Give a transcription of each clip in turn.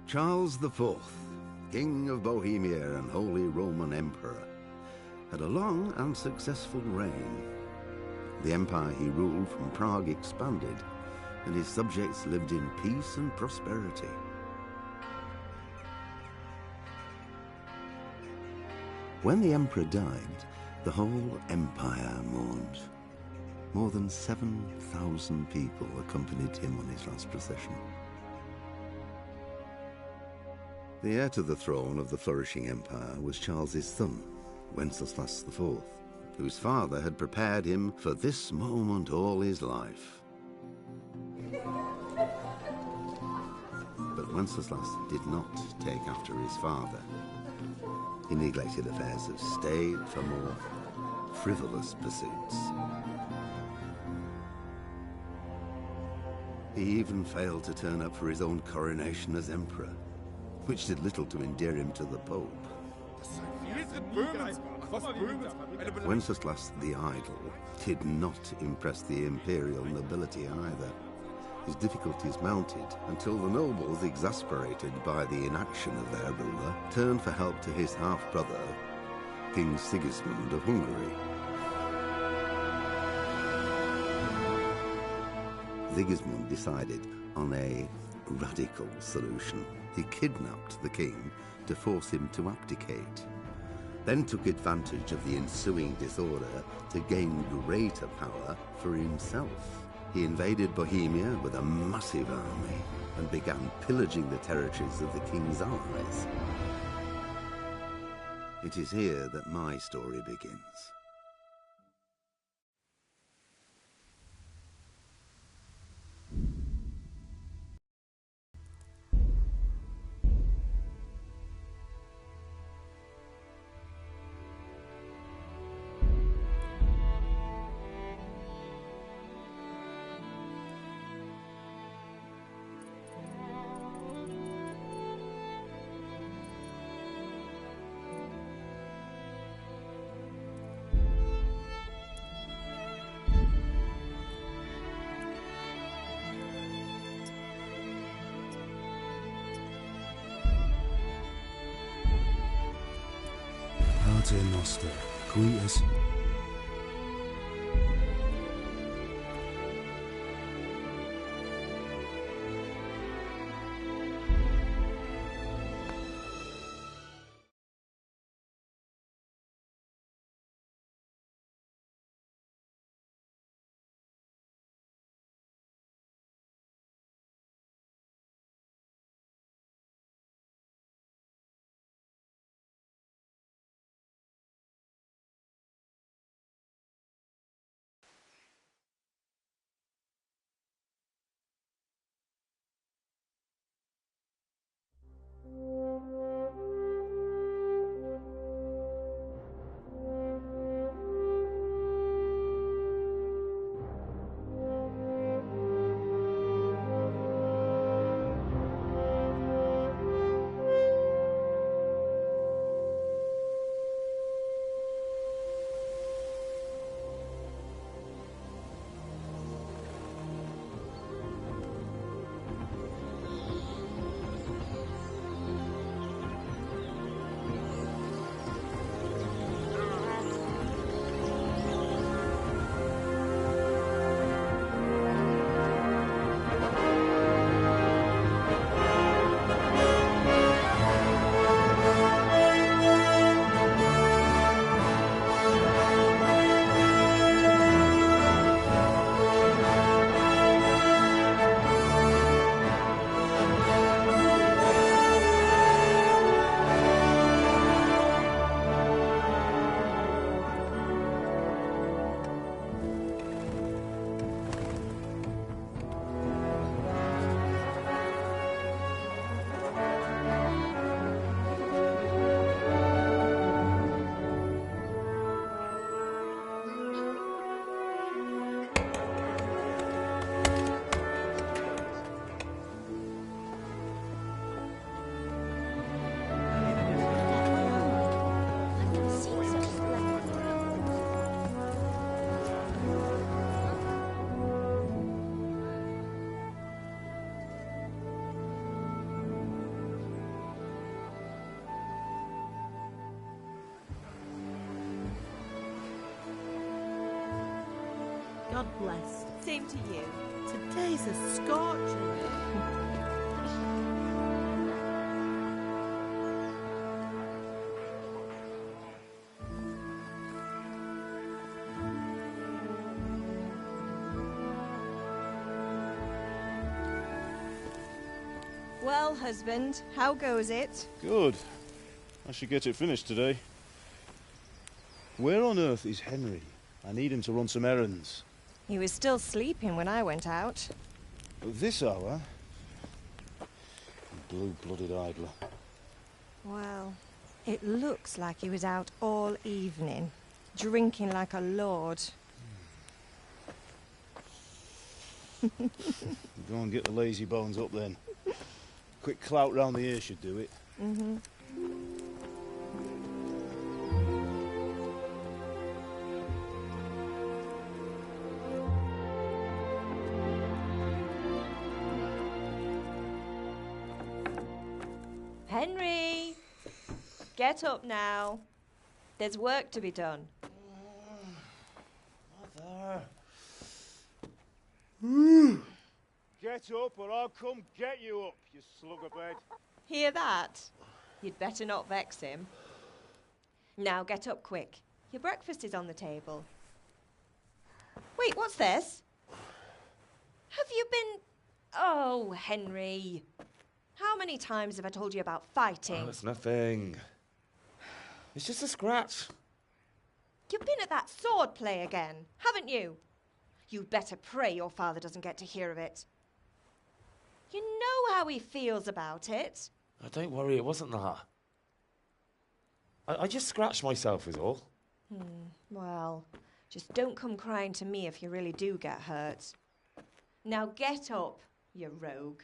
Charles IV, King of Bohemia and Holy Roman Emperor, had a long and successful reign. The empire he ruled from Prague expanded, and his subjects lived in peace and prosperity. When the emperor died, the whole empire mourned. More than 7,000 people accompanied him on his last procession. The heir to the throne of the flourishing empire was Charles's son, Wenceslas IV, whose father had prepared him for this moment all his life. But Wenceslas did not take after his father. He neglected affairs of state for more frivolous pursuits. He even failed to turn up for his own coronation as emperor, which did little to endear him to the Pope. Wenceslas the Idle did not impress the imperial nobility either. His difficulties mounted until the nobles, exasperated by the inaction of their ruler, turned for help to his half-brother, King Sigismund of Hungary. Sigismund decided on a radical solution. He kidnapped the king to force him to abdicate, then took advantage of the ensuing disorder to gain greater power for himself. He invaded Bohemia with a massive army and began pillaging the territories of the king's allies. It is here that my story begins. Pater Noster, qui es blessed. Same to you. Today's a scorcher. Well, husband, how goes it? Good. I should get it finished today. Where on earth is Henry? I need him to run some errands. He was still sleeping when I went out. At this hour? Blue-blooded idler. Well, it looks like he was out all evening, drinking like a lord. Go and get the lazy bones up then. Quick clout round the ear should do it. Mm-hmm. Henry! Get up now. There's work to be done. Mother. Get up or I'll come get you up, you sluggerbed. Hear that? You'd better not vex him. Now get up quick. Your breakfast is on the table. Wait, what's this? Have you been... Oh, Henry. How many times have I told you about fighting? Oh, it's nothing. It's just a scratch. You've been at that sword play again, haven't you? You'd better pray your father doesn't get to hear of it. You know how he feels about it. Oh, don't worry, it wasn't that. I just scratched myself is all. Well, just don't come crying to me if you really do get hurt. Now get up, you rogue.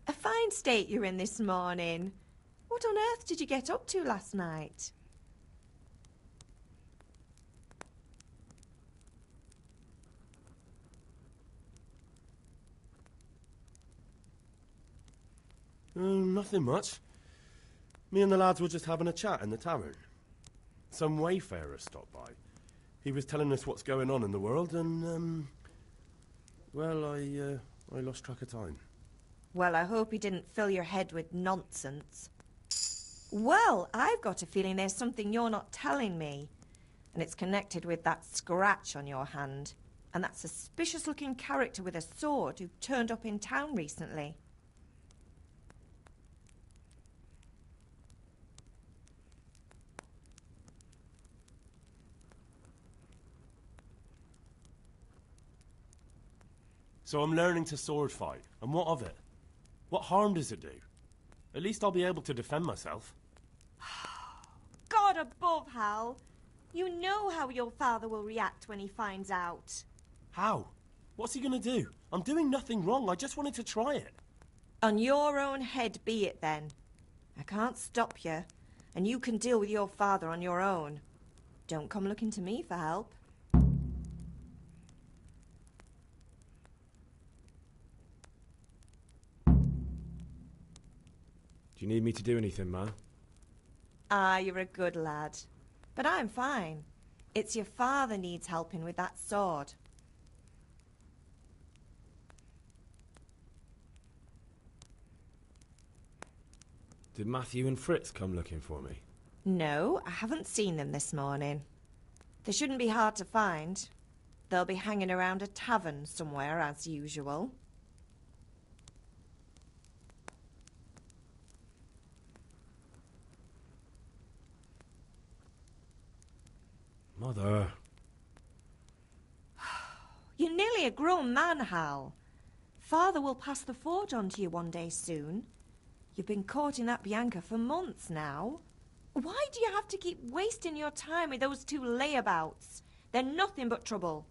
A fine state you're in this morning. What on earth did you get up to last night? Nothing much. Me and the lads were just having a chat in the tavern. Some wayfarer stopped by. He was telling us what's going on in the world and, well, I lost track of time. Well, I hope he didn't fill your head with nonsense. Well, I've got a feeling there's something you're not telling me. And it's connected with that scratch on your hand. And that suspicious-looking character with a sword who turned up in town recently. So I'm learning to sword fight. And what of it? What harm does it do? At least I'll be able to defend myself. God above, Hal. You know how your father will react when he finds out. How? What's he gonna do? I'm doing nothing wrong. I just wanted to try it. On your own head be it then. I can't stop you, and you can deal with your father on your own. Don't come looking to me for help. Do you need me to do anything, Ma? Ah, you're a good lad. But I'm fine. It's your father needs helping with that sword. Did Matthew and Fritz come looking for me? No, I haven't seen them this morning. They shouldn't be hard to find. They'll be hanging around a tavern somewhere, as usual. Mother. You're nearly a grown man, Hal. Father will pass the forge on to you one day soon. You've been courting that Bianca for months now. Why do you have to keep wasting your time with those two layabouts? They're nothing but trouble.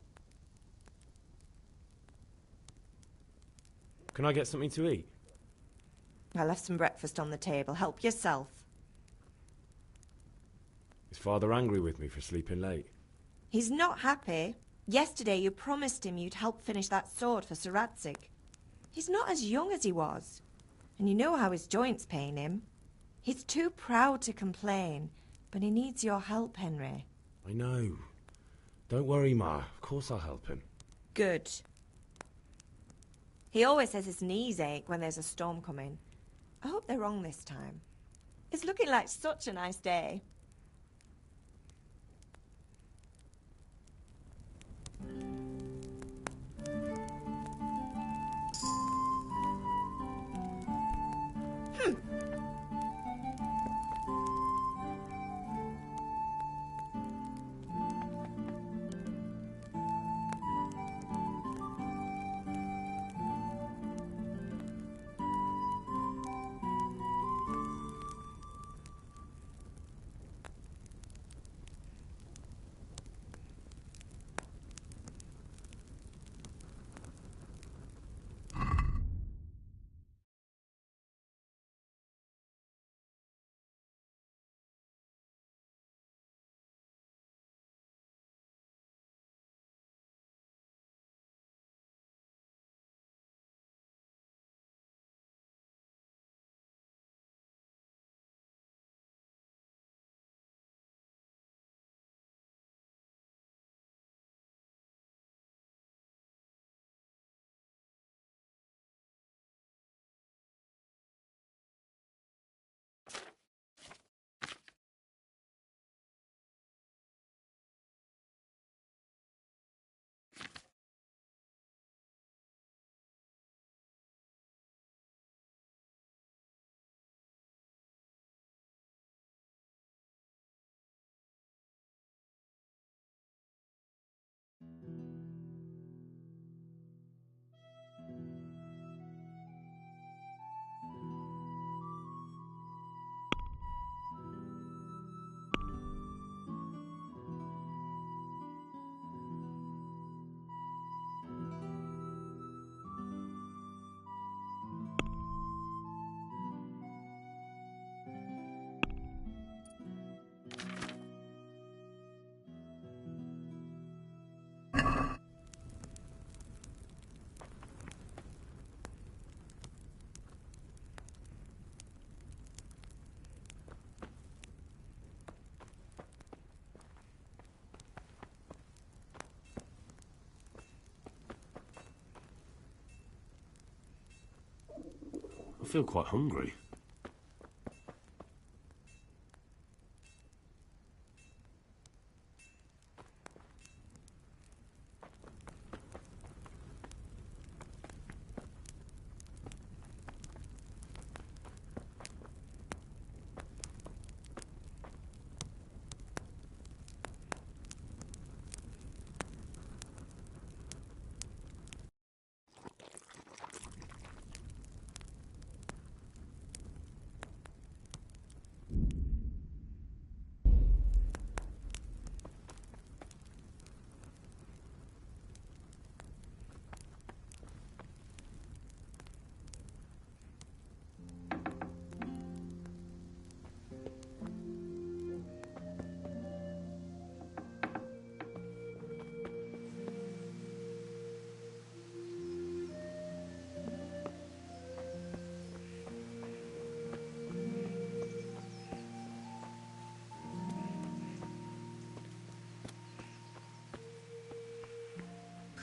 Can I get something to eat? I left some breakfast on the table. Help yourself. Is Father angry with me for sleeping late? He's not happy. Yesterday you promised him you'd help finish that sword for Sir Radzig. He's not as young as he was. And you know how his joints pain him. He's too proud to complain, but he needs your help, Henry. I know. Don't worry, Ma. Of course I'll help him. Good. He always says his knees ache when there's a storm coming. I hope they're wrong this time. It's looking like such a nice day. I feel quite hungry.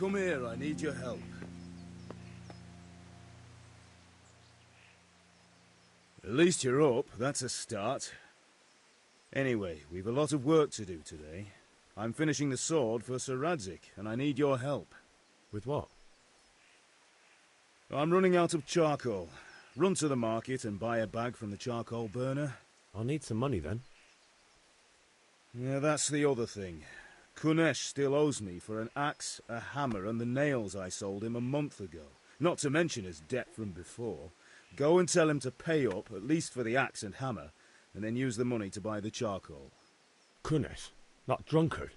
Come here, I need your help. At least you're up, that's a start. Anyway, we've a lot of work to do today. I'm finishing the sword for Sir Radzig, and I need your help. With what? I'm running out of charcoal. Run to the market and buy a bag from the charcoal burner. I'll need some money then. Yeah, that's the other thing. Kunesh still owes me for an axe, a hammer, and the nails I sold him a month ago. Not to mention his debt from before. Go and tell him to pay up, at least for the axe and hammer, and then use the money to buy the charcoal. Kunesh? That drunkard?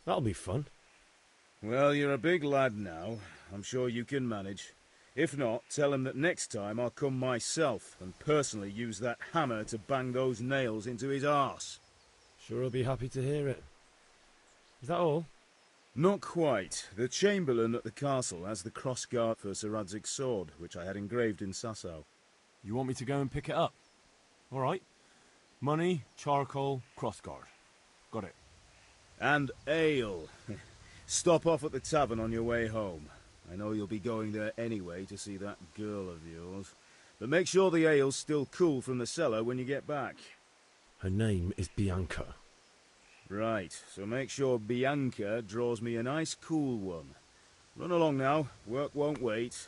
That'll be fun. Well, you're a big lad now. I'm sure you can manage. If not, tell him that next time I'll come myself and personally use that hammer to bang those nails into his arse. Sure he'll be happy to hear it. Is that all? Not quite. The Chamberlain at the castle has the crossguard for Sir Radzig's sword, which I had engraved in Sasau. You want me to go and pick it up? All right. Money, charcoal, crossguard. Got it. And ale. Stop off at the tavern on your way home. I know you'll be going there anyway to see that girl of yours. But make sure the ale's still cool from the cellar when you get back. Her name is Bianca. Right, so make sure Bianca draws me a nice cool one. Run along now, work won't wait.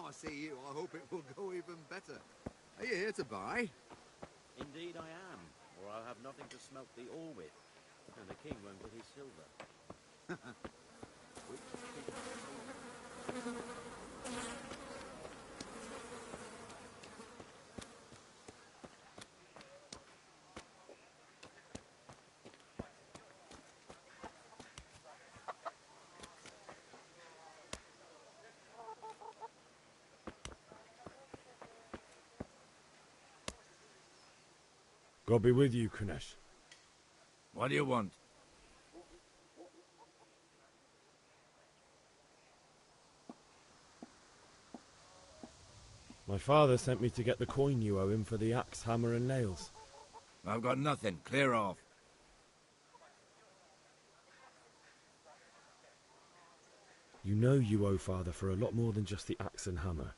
I see you, I hope it will go even better. Are you here to buy? Indeed I am, or I'll have nothing to smelt the ore with, and the king won't get his silver. God be with you, Kunesh. What do you want? My father sent me to get the coin you owe him for the axe, hammer and nails. I've got nothing. Clear off. You know you owe father for a lot more than just the axe and hammer.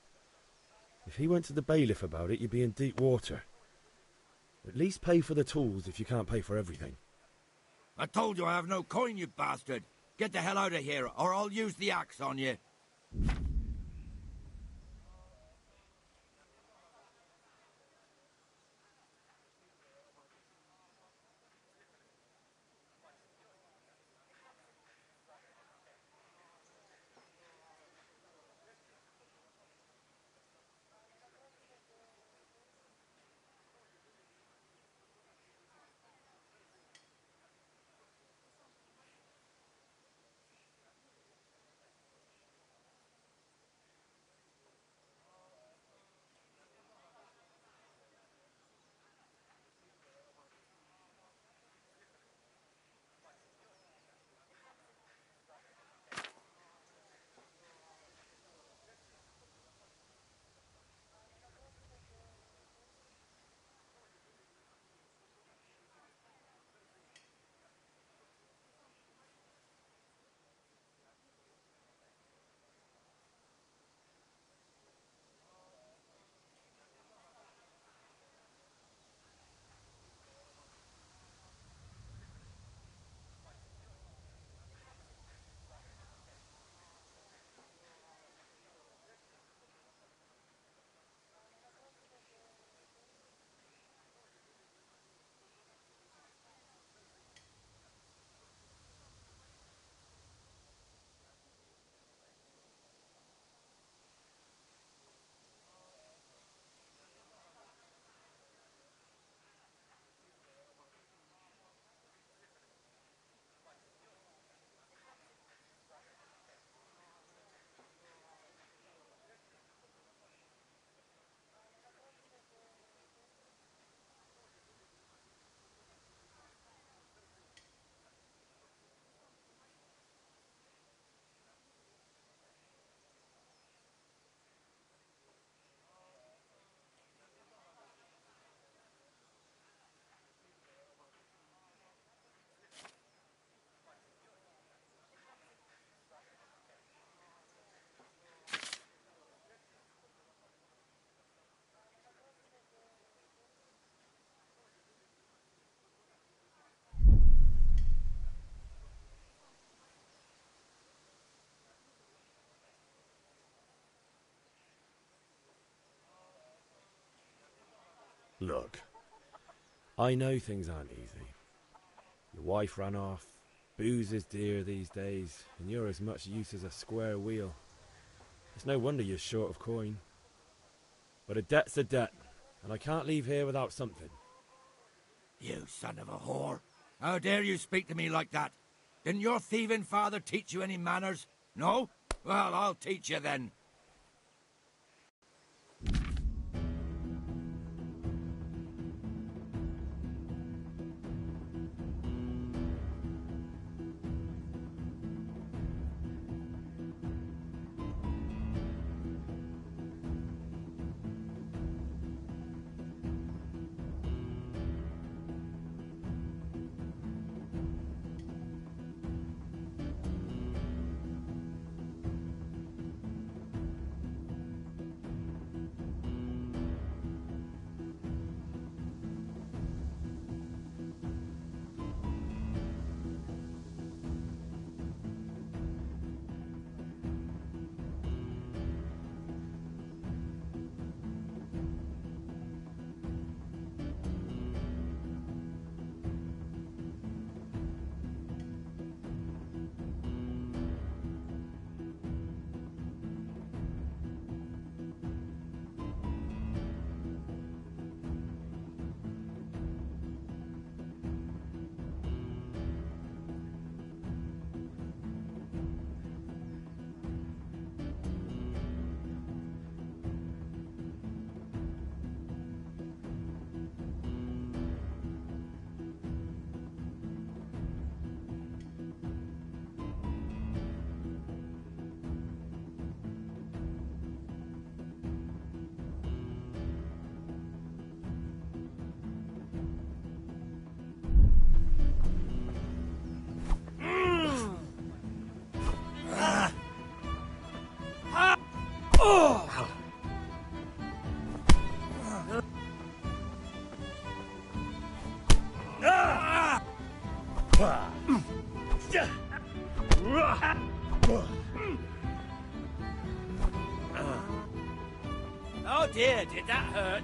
If he went to the bailiff about it, you'd be in deep water. At least pay for the tools if you can't pay for everything. I told you I have no coin, you bastard. Get the hell out of here, or I'll use the axe on you. Look, I know things aren't easy. Your wife ran off, booze is dear these days, and you're as much use as a square wheel. It's no wonder you're short of coin. But a debt's a debt, and I can't leave here without something. You son of a whore. How dare you speak to me like that? Didn't your thieving father teach you any manners? No? Well, I'll teach you then. Oh dear, did that hurt?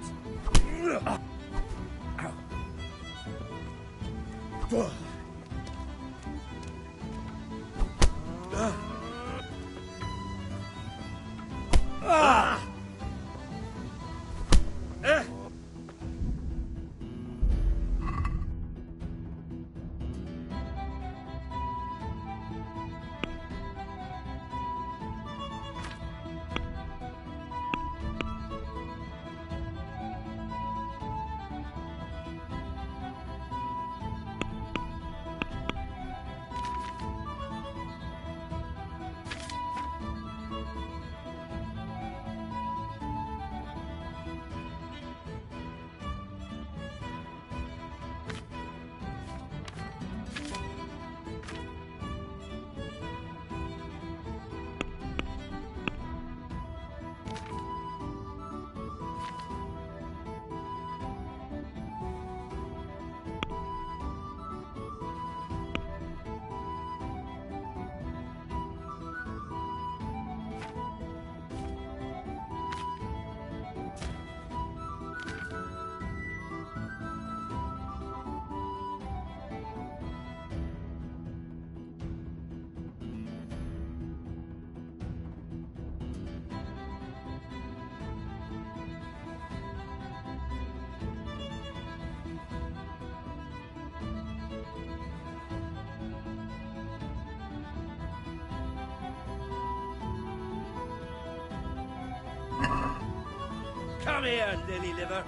Come here, lily liver.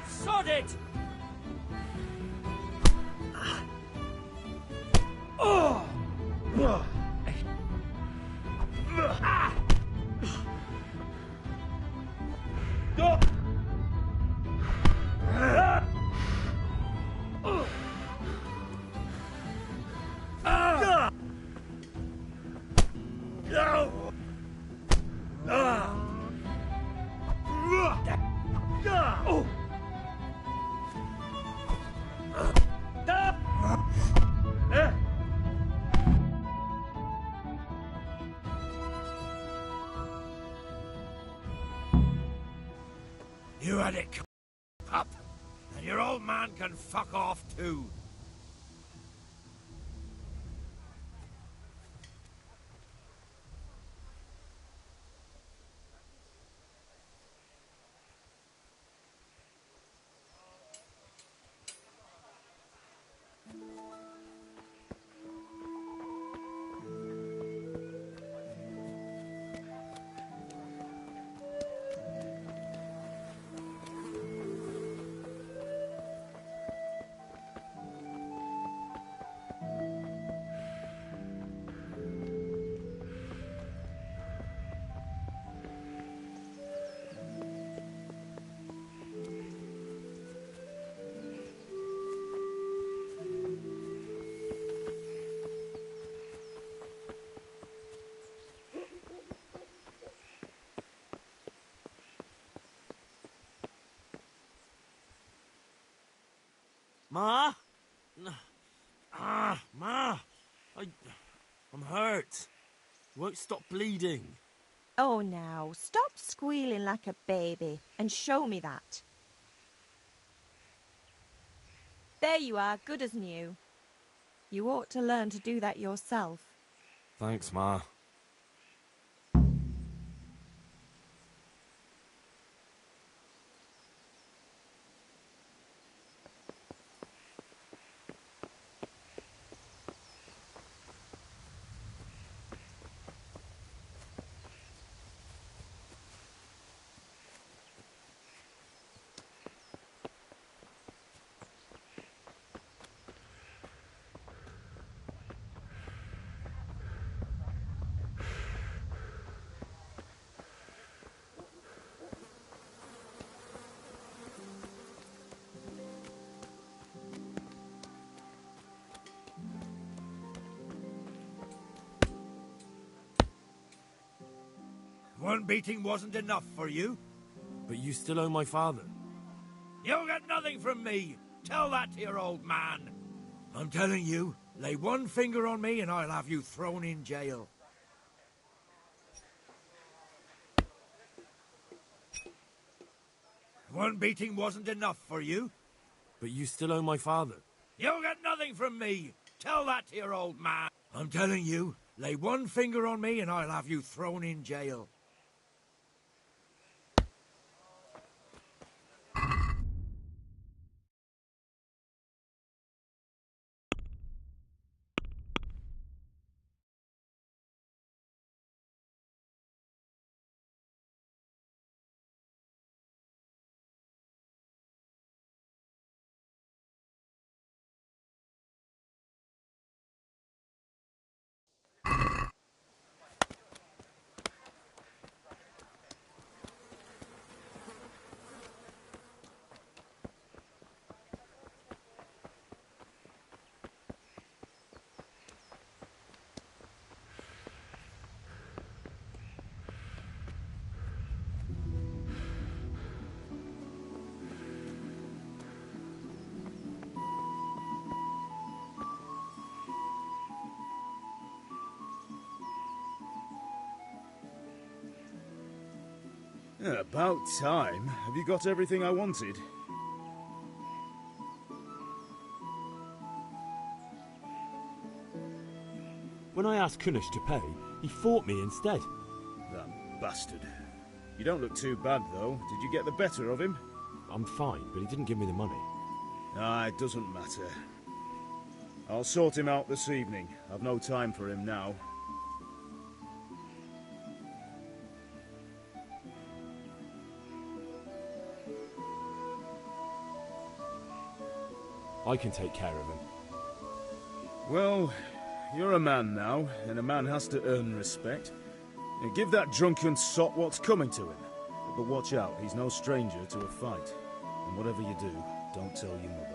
Sod it! You had it, pup. And your old man can fuck off too. Ma? Ma! I'm hurt. Won't stop bleeding. Oh, now, stop squealing like a baby and show me that. There you are, good as new. You ought to learn to do that yourself. Thanks, Ma. One beating wasn't enough for you? But you still owe my father. You'll get nothing from me. Tell that to your old man. I'm telling you, lay one finger on me and I'll have you thrown in jail. One beating wasn't enough for you? But you still owe my father. You'll get nothing from me. Tell that to your old man. I'm telling you, lay one finger on me and I'll have you thrown in jail. Yeah, about time. Have you got everything I wanted? When I asked Kunish to pay, he fought me instead. That bastard. You don't look too bad, though. Did you get the better of him? I'm fine, but he didn't give me the money. Ah, it doesn't matter. I'll sort him out this evening. I've no time for him now. I can take care of him. Well, you're a man now, and a man has to earn respect. Now, give that drunken sot what's coming to him. But watch out, he's no stranger to a fight. And whatever you do, don't tell your mother.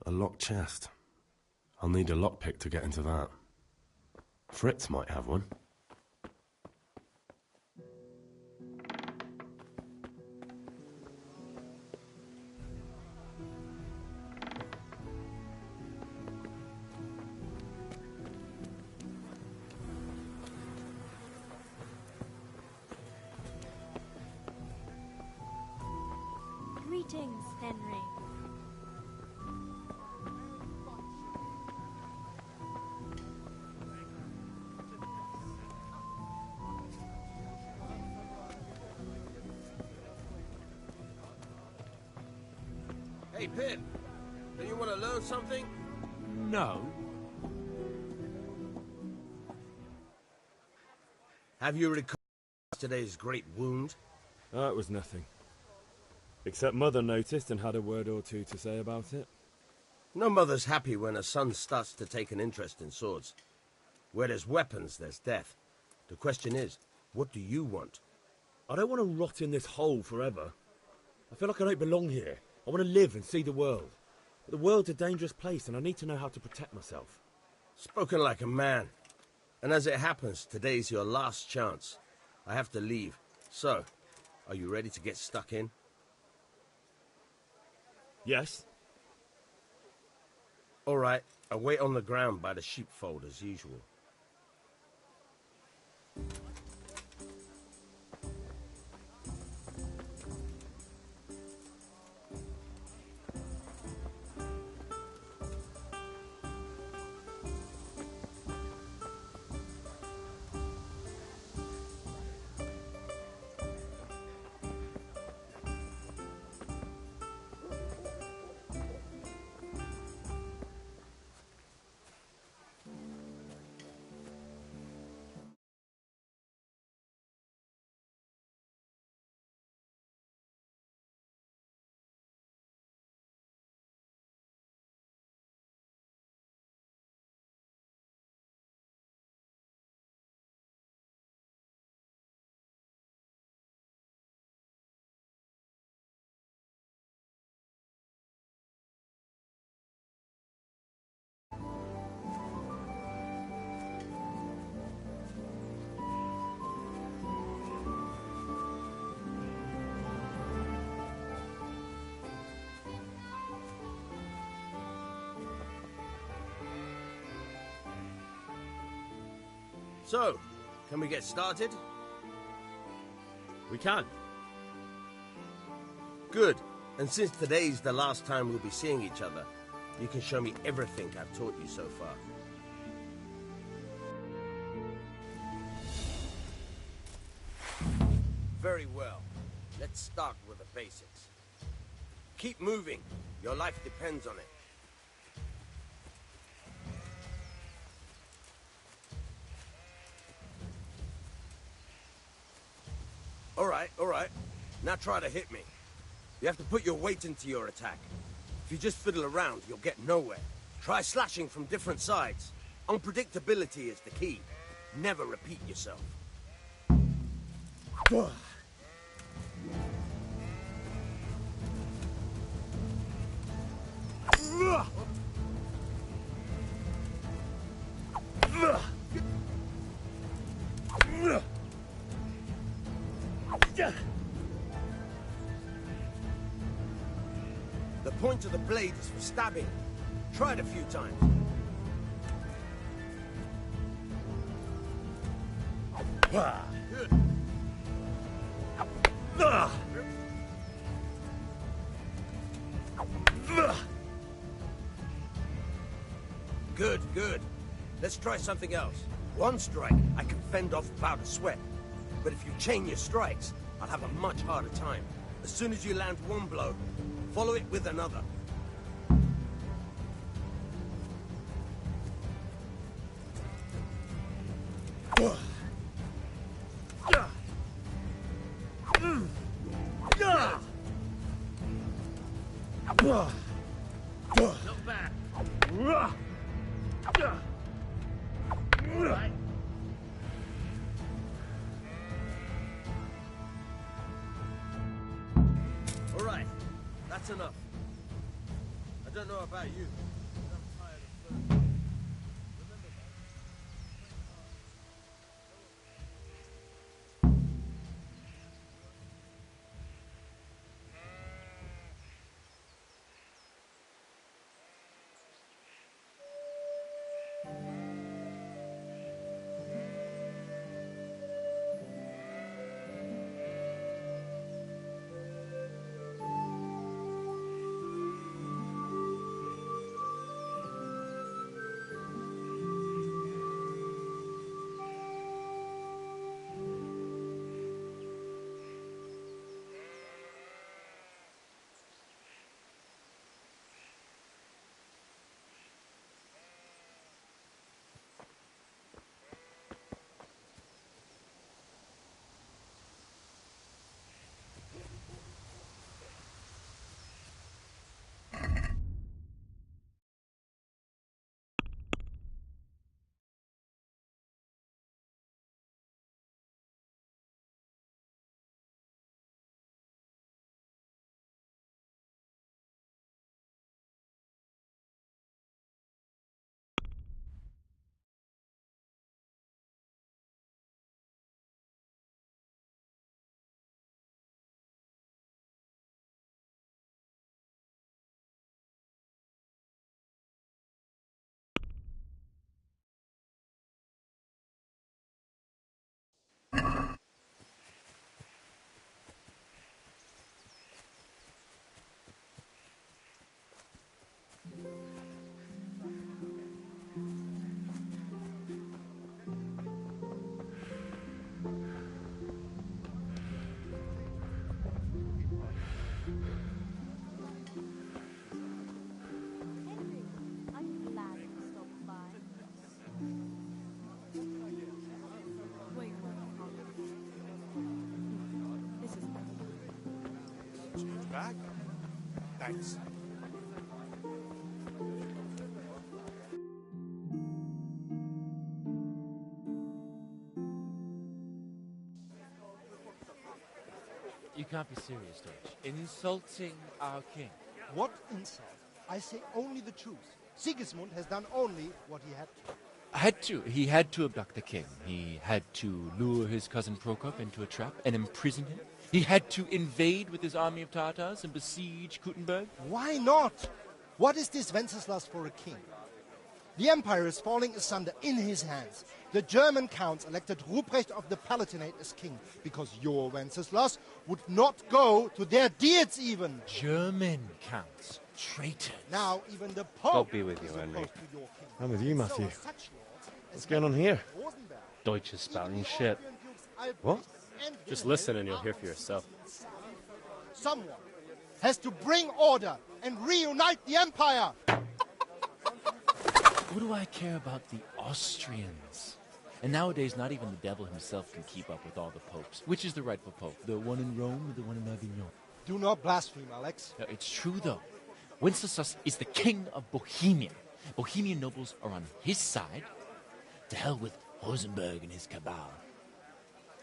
A locked chest. I'll need a lockpick to get into that. Fritz might have one. Greetings, Henry. Hey, Pip. Do you want to learn something? No. Have you recovered today's great wound? Oh, it was nothing. Except Mother noticed and had a word or two to say about it. No mother's happy when her son starts to take an interest in swords. Where there's weapons, there's death. The question is, what do you want? I don't want to rot in this hole forever. I feel like I don't belong here. I want to live and see the world. But the world's a dangerous place and I need to know how to protect myself. Spoken like a man. And as it happens, today's your last chance. I have to leave. So, are you ready to get stuck in? Yes. All right, I'll wait on the ground by the sheepfold as usual. So, can we get started? We can. Good. And since today's the last time we'll be seeing each other, you can show me everything I've taught you so far. Very well. Let's start with the basics. Keep moving. Your life depends on it. All right. Now try to hit me. You have to put your weight into your attack. If you just fiddle around, you'll get nowhere. Try slashing from different sides. Unpredictability is the key. Never repeat yourself. The point of the blade is for stabbing. Try it a few times. Good. Good. Let's try something else. One strike, I can fend off without a sweat. But if you chain your strikes, I'll have a much harder time. As soon as you land one blow, follow it with another. Not bad. Right. All right, that's enough. I don't know about you, but I'm tired of flirting. Remember that. back? Thanks. You can't be serious, Deutsch. Insulting our king. What insult? I say only the truth. Sigismund has done only what he had to. He had to abduct the king. He had to lure his cousin Prokop into a trap and imprison him. He had to invade with his army of Tatars and besiege Kuttenberg. Why not? What is this Wenceslas for a king? The empire is falling asunder in his hands. The German counts elected Ruprecht of the Palatinate as king because your Wenceslas would not go to their deeds even. German counts. Traitors. Now even the Pope God be with you, is Henry. opposed to your king. I'm with you, Matthew. So such lords What's as going on here? Rosenberg, Deutsch is spouting shit. What? and Just listen and you'll hear for yourself. Someone has to bring order and reunite the empire. What do I care about the Austrians? And nowadays, not even the devil himself can keep up with all the popes. Which is the rightful pope? The one in Rome or the one in Avignon? Do not blaspheme, Alex. No, it's true, though. Wenceslas is the king of Bohemia. Bohemian nobles are on his side. To hell with Rosenberg and his cabal.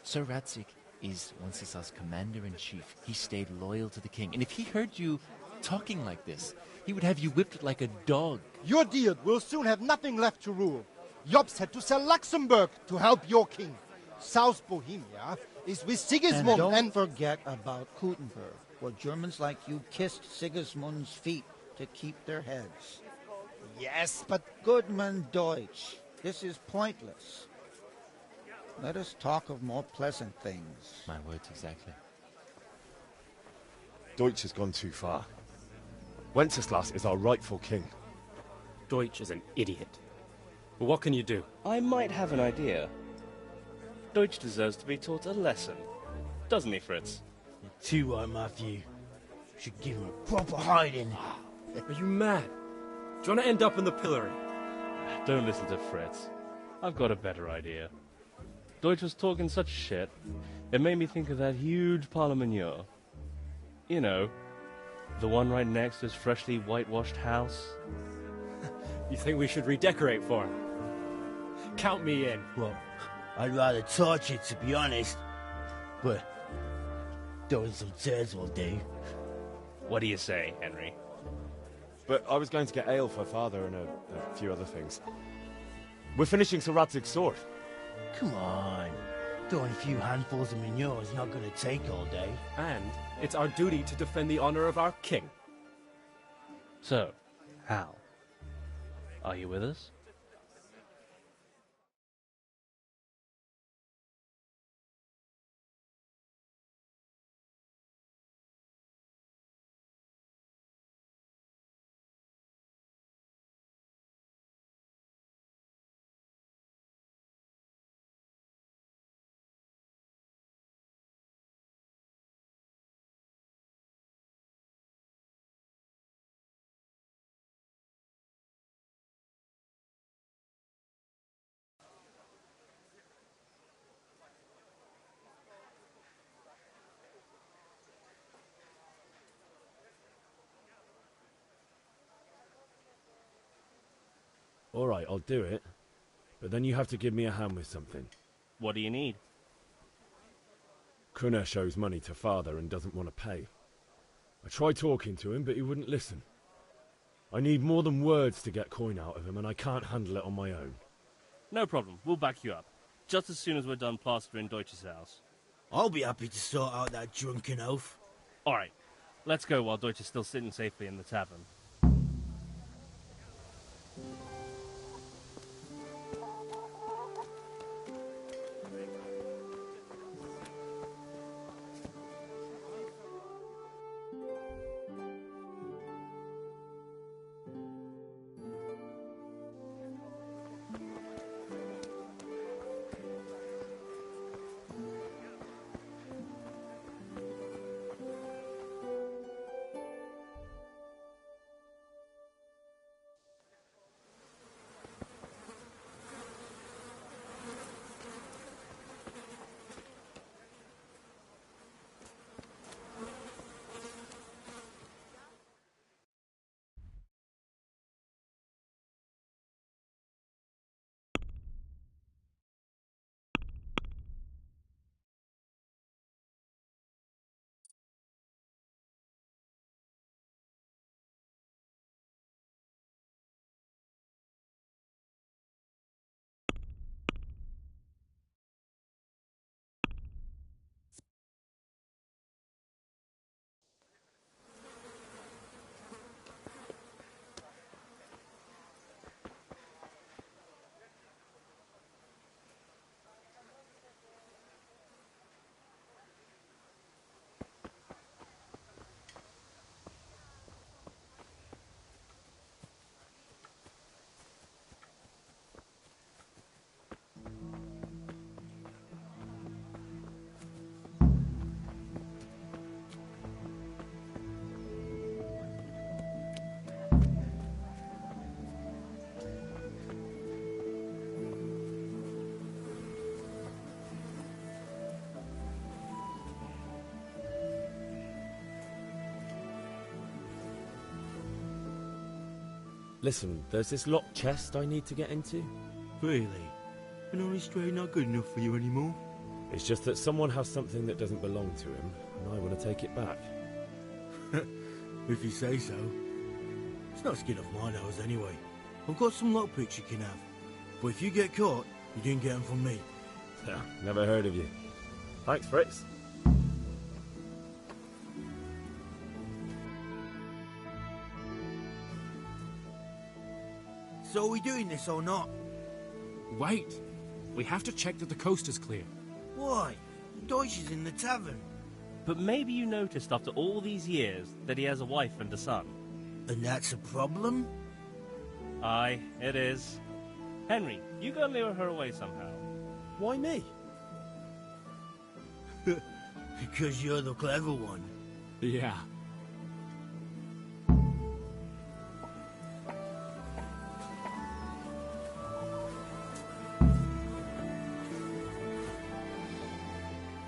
Sir Ratzik is Wenceslas' commander-in-chief. He stayed loyal to the king. And if he heard you talking like this, he would have you whipped like a dog. Your deed will soon have nothing left to rule. Jobst had to sell Luxembourg to help your king. South Bohemia is with Sigismund and don't forget about Kuttenberg, where Germans like you kissed Sigismund's feet to keep their heads. Yes, but... Goodman Deutsch, this is pointless. Let us talk of more pleasant things. My words exactly. Deutsch has gone too far. Wenceslas is our rightful king. Deutsch is an idiot. But what can you do? I might have an idea. Deutsch deserves to be taught a lesson. Doesn't he, Fritz? You're too right, Matthew. Should give him a proper hiding. Are you mad? Do you want to end up in the pillory? Don't listen to Fritz. I've got a better idea. Deutsch was talking such shit, it made me think of that huge Parlement. You know, the one right next to his freshly whitewashed house. You think we should redecorate for him? Count me in. Well, I'd rather torch it, to be honest. But throwing some tears will do. What do you say, Henry? But I was going to get ale for father and a few other things. We're finishing Sir Radzig's sword. Come on. Throwing a few handfuls of manure is not going to take all day. And it's our duty to defend the honor of our king. So, Hal, are you with us? All right, I'll do it. But then you have to give me a hand with something. What do you need? Kunesh owes money to father and doesn't want to pay. I tried talking to him, but he wouldn't listen. I need more than words to get coin out of him, and I can't handle it on my own. No problem. We'll back you up. Just as soon as we're done plastering Deutsch's house. I'll be happy to sort out that drunken oaf. All right. Let's go while Deutsch is still sitting safely in the tavern. Listen, there's this locked chest I need to get into. Really? An honest trade not good enough for you anymore? It's just that someone has something that doesn't belong to him, and I want to take it back. If you say so. It's not skin off my nose anyway. I've got some lockpicks you can have. But if you get caught, you didn't get them from me. Never heard of you. Thanks, Fritz. So are we doing this or not? Wait. We have to check that the coast is clear. Why? Deutsch is in the tavern. But maybe you noticed after all these years that he has a wife and a son. And that's a problem? Aye, it is. Henry, you go and lure her away somehow. Why me? Because you're the clever one. Yeah.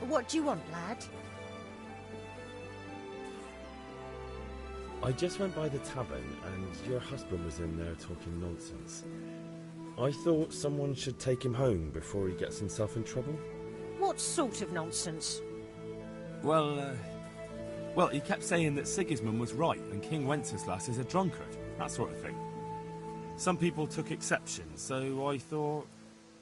What do you want, lad? I just went by the tavern and your husband was in there talking nonsense. I thought someone should take him home before he gets himself in trouble. What sort of nonsense? Well, he kept saying that Sigismund was right and King Wenceslas is a drunkard, that sort of thing. Some people took exception, so I thought...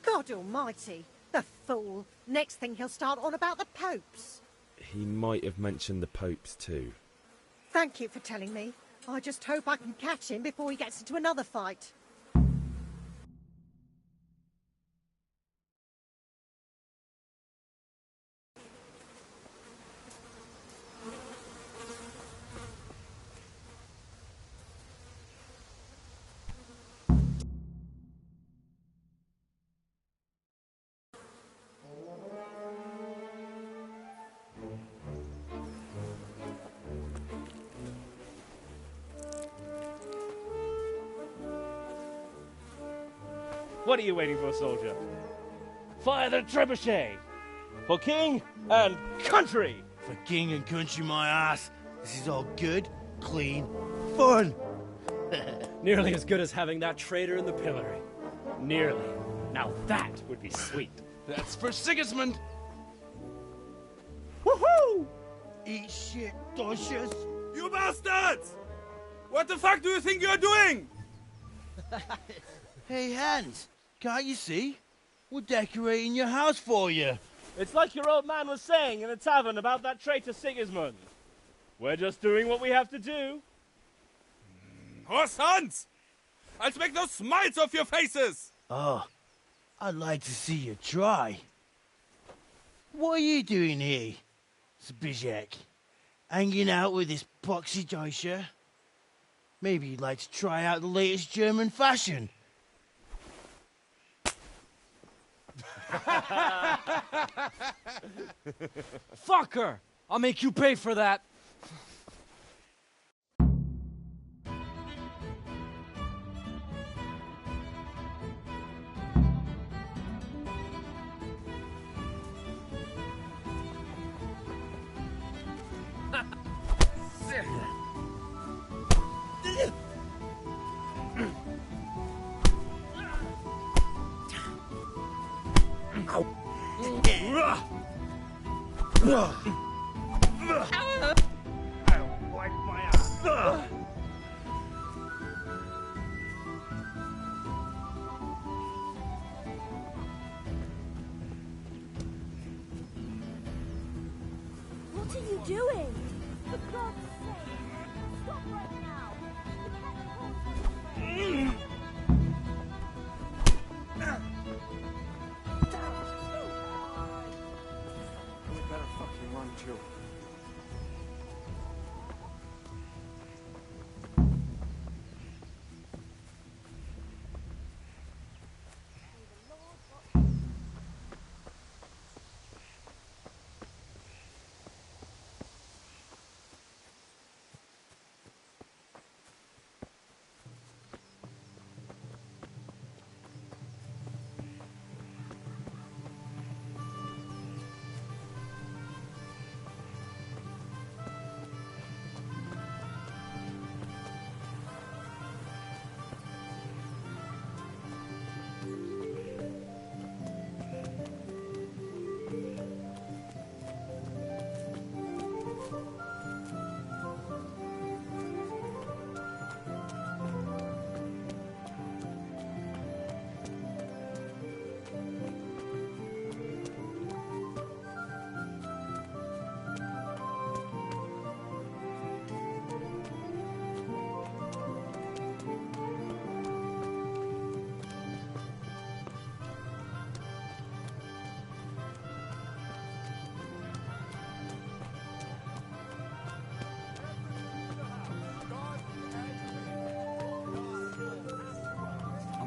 God almighty, the fool. Next thing he'll start on about the popes. He might have mentioned the popes too. Thank you for telling me. I just hope I can catch him before he gets into another fight. What are you waiting for, soldier? Fire the trebuchet! For king and country! For king and country, my ass. This is all good, clean, fun. Nearly as good as having that traitor in the pillory. Nearly. Now that would be sweet. That's for Sigismund! Woohoo! Eat shit, Deutsches. You bastards! What the fuck do you think you're doing? Hey, Hans, can't you see? We're decorating your house for you. It's like your old man was saying in the tavern about that traitor Sigismund. We're just doing what we have to do. Horse Hans! I'll make those smiles off your faces! Oh, I'd like to see you try. What are you doing here, Zbigniew? Hanging out with this poxy Deutscher? Maybe you'd like to try out the latest German fashion. Fuck her! I'll make you pay for that. I'll wipe my ass. What are you doing? For God's sake, stop right now. We better fucking run too.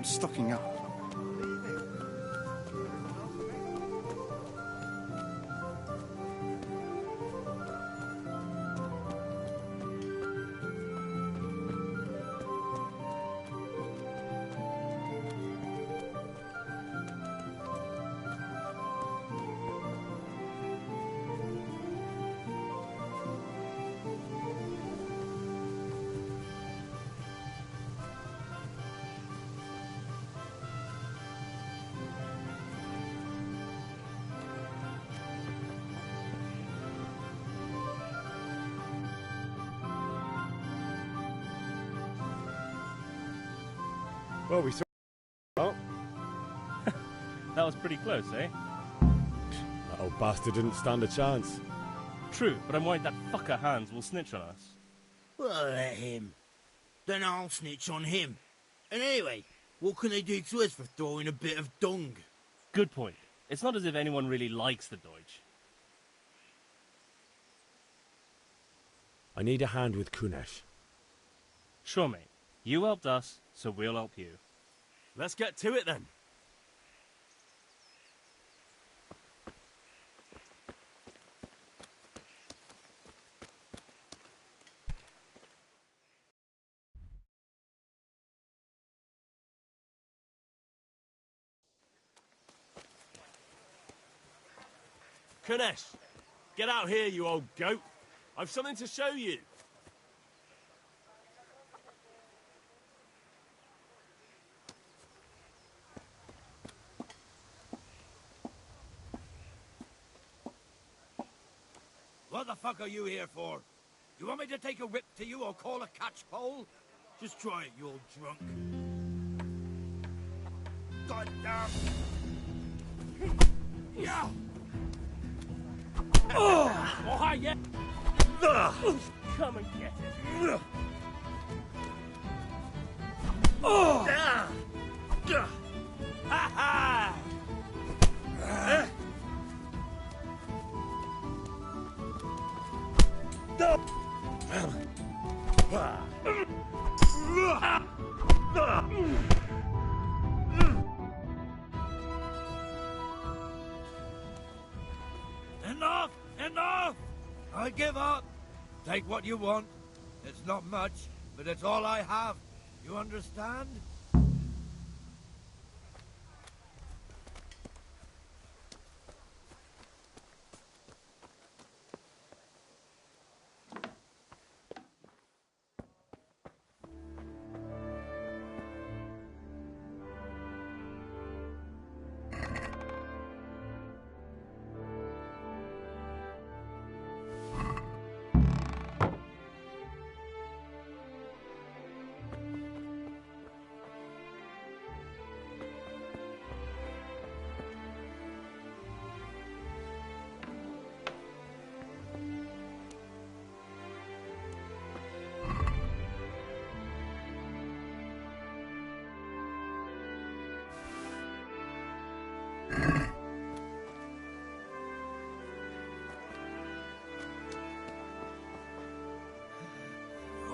I'm stocking up. Well, we saw. Oh, That was pretty close, eh? that old bastard didn't stand a chance. True, but I'm worried that fucker Hans will snitch on us. Well, let him. Then I'll snitch on him. And anyway, what can they do to us for throwing a bit of dung? Good point. It's not as if anyone really likes the Deutsch. I need a hand with Kunesh. Sure, mate. You helped us, so we'll help you. Let's get to it then. Kunesh, get out here, you old goat. I've something to show you. What the fuck are you here for? You want me to take a whip to you or call a catchpole? Just try it, you old drunk. God damn! Yeah! Oh, yeah! Come and get it. Ha ha! Enough! Enough! I give up. Take what you want. It's not much, but it's all I have. You understand?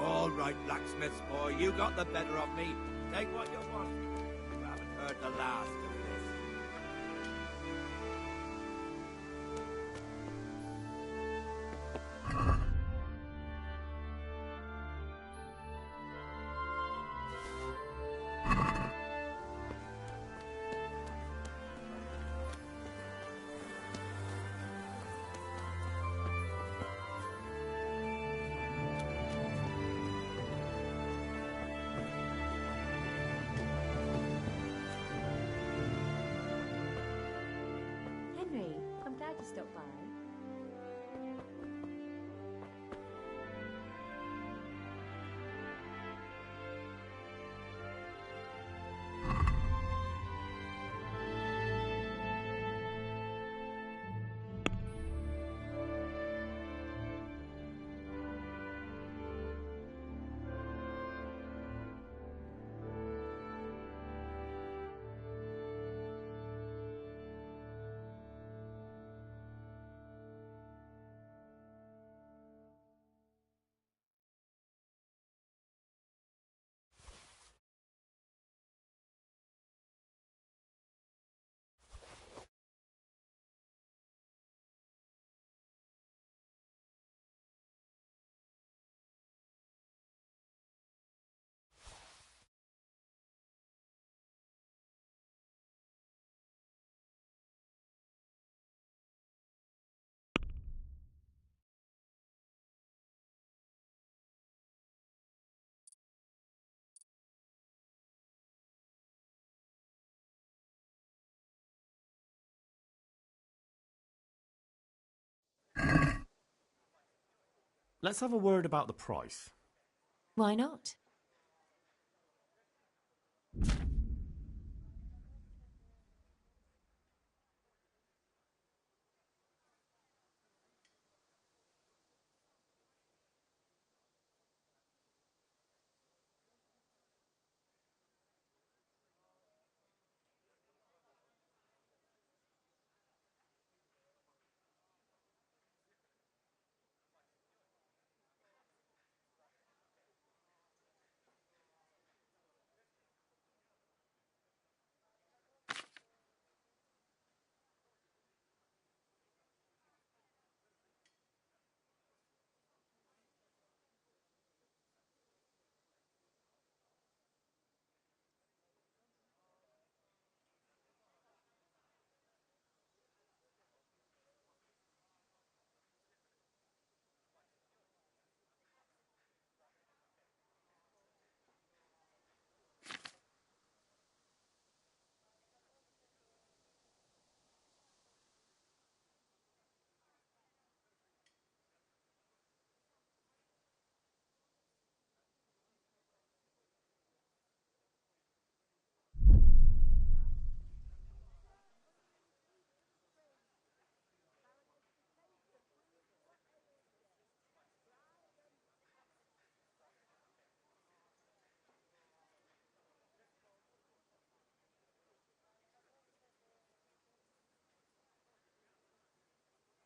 All right, blacksmith's boy, you got the better of me. Take what you want. You haven't heard the last of this. Henry, I'm glad you stopped by. let's have a word about the price. Why not?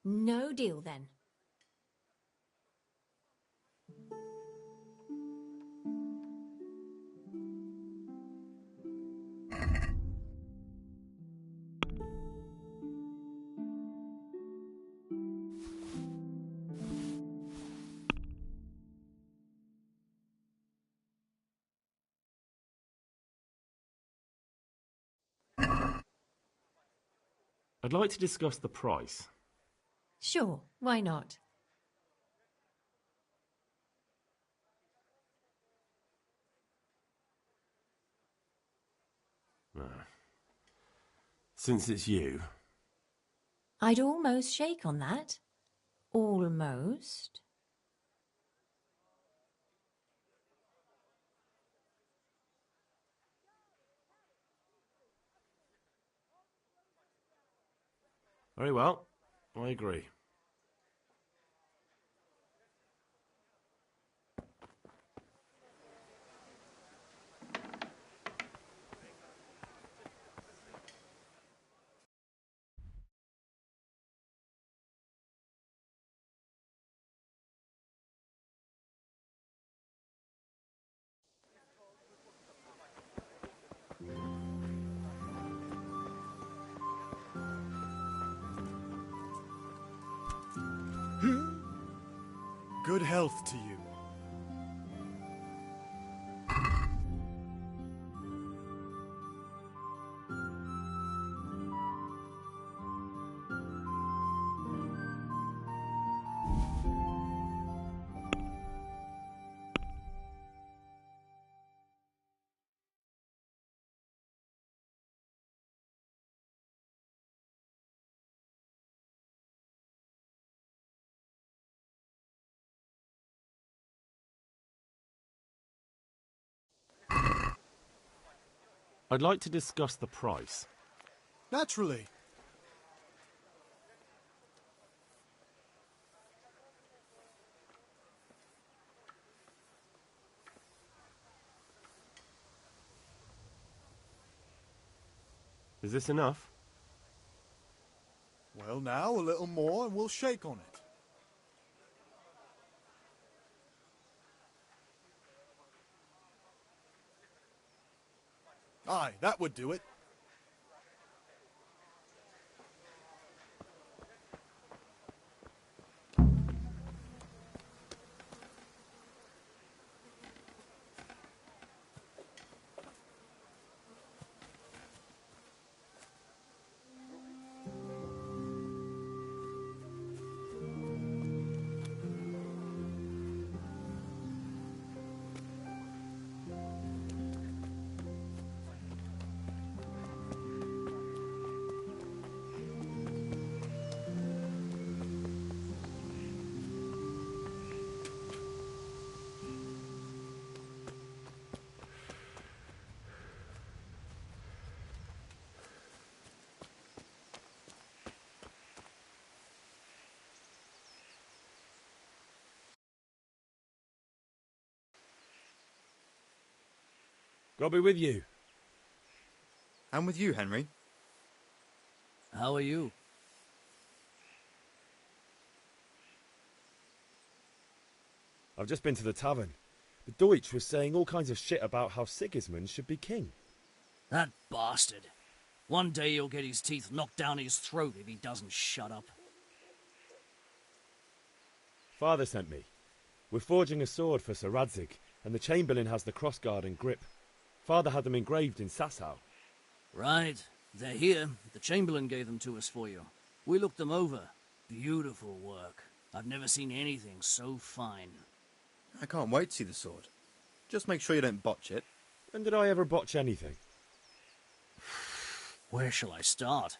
No deal then. I'd like to discuss the price. Sure, why not? Since it's you, I'd almost shake on that. Almost. very well, I agree. Good health to you. I'd like to discuss the price. Naturally. Is this enough? Well, now a little more and we'll shake on it. Aye, that would do it. I'll be with you. And with you, Henry. How are you? I've just been to the tavern. The Deutsch was saying all kinds of shit about how Sigismund should be king. That bastard. One day he'll get his teeth knocked down his throat if he doesn't shut up. Father sent me. We're forging a sword for Sir Radzig, and the Chamberlain has the crossguard and grip. Father had them engraved in Sasau. Right. They're here. The Chamberlain gave them to us for you. We looked them over. Beautiful work. I've never seen anything so fine. I can't wait to see the sword. Just make sure you don't botch it. When did I ever botch anything? Where shall I start?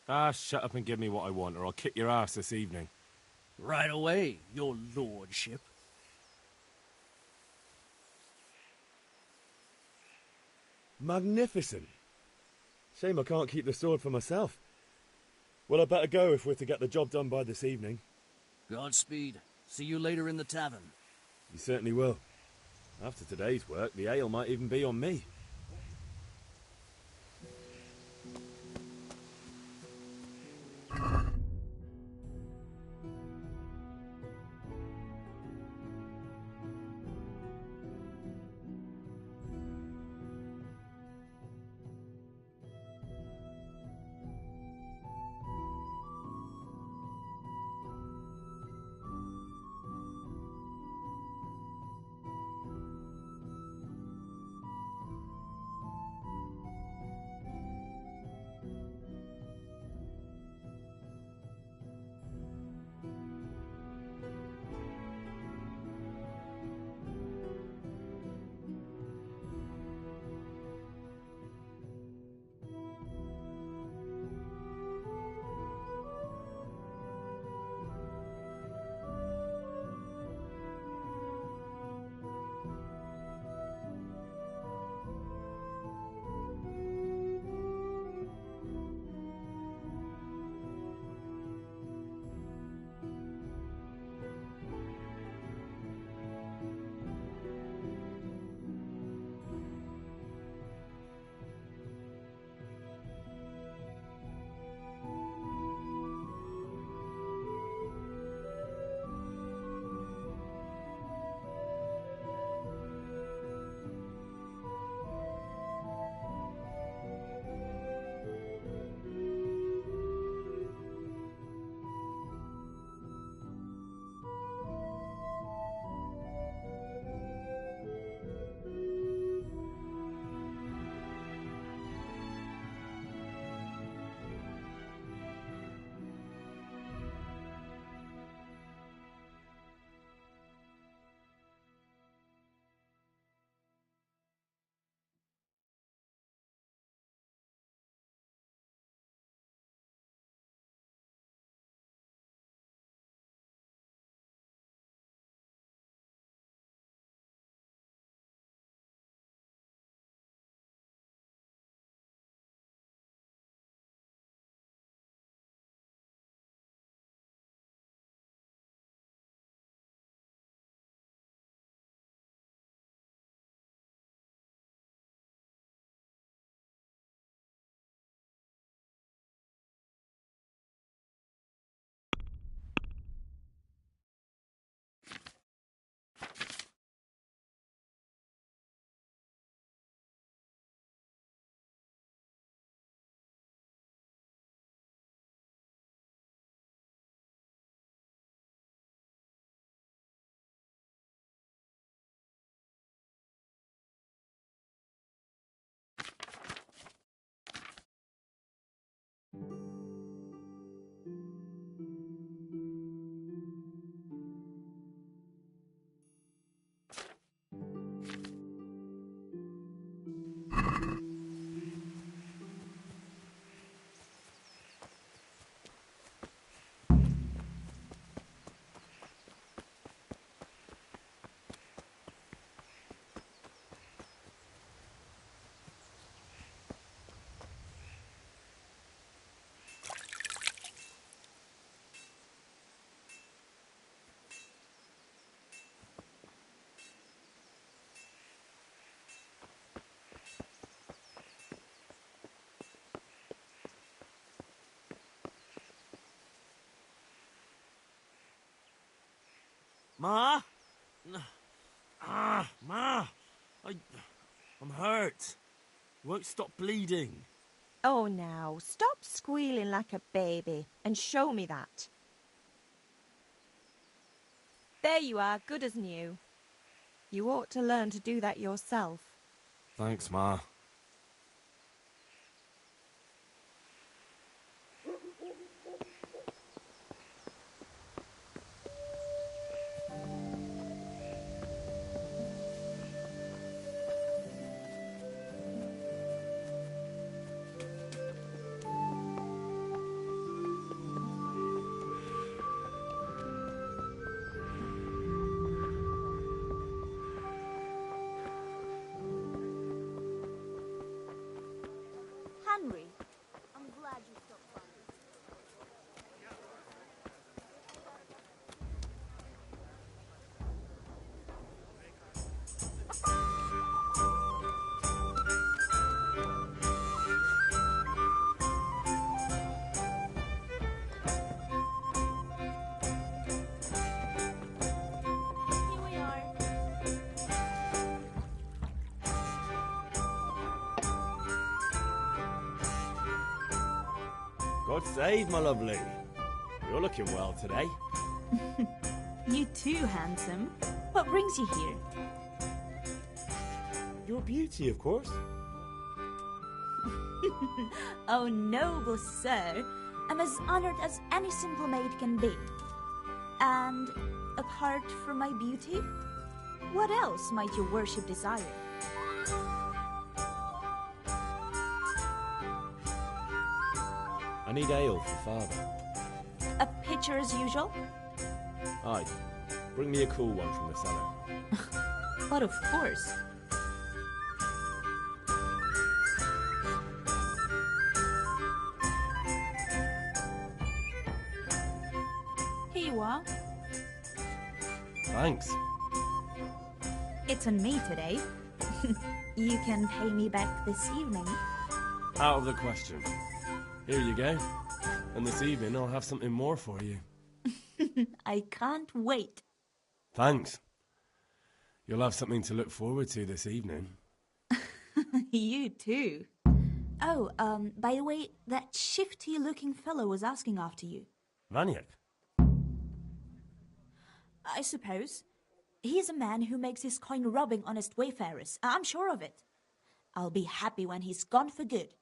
Ah, shut up and give me what I want, or I'll kick your ass this evening. Right away, your lordship. Magnificent. Shame I can't keep the sword for myself. Well, I better go if we're to get the job done by this evening. Godspeed. See you later in the tavern. You certainly will. After today's work, the ale might even be on me. Ma? Ma! I'm hurt. Won't stop bleeding. Oh, now, stop squealing like a baby and show me that. There you are, good as new. You ought to learn to do that yourself. Thanks, Ma. Henry, I'm glad you stopped by. Here we are. God save, my lovely. You're looking well today. You too, handsome. What brings you here? Your beauty, of course. Oh, noble sir. I'm as honored as any simple maid can be. And apart from my beauty, what else might your worship desire? I need ale for father. A pitcher as usual? Aye. Bring me a cool one from the cellar. But of course. Here you are. Thanks. It's on me today. You can pay me back this evening. Out of the question. Here you go. And this evening I'll have something more for you. I can't wait. Thanks. You'll have something to look forward to this evening. You too. Oh, by the way, that shifty-looking fellow was asking after you. Vaniak? I suppose. He's a man who makes his coin robbing honest wayfarers. I'm sure of it. I'll be happy when he's gone for good.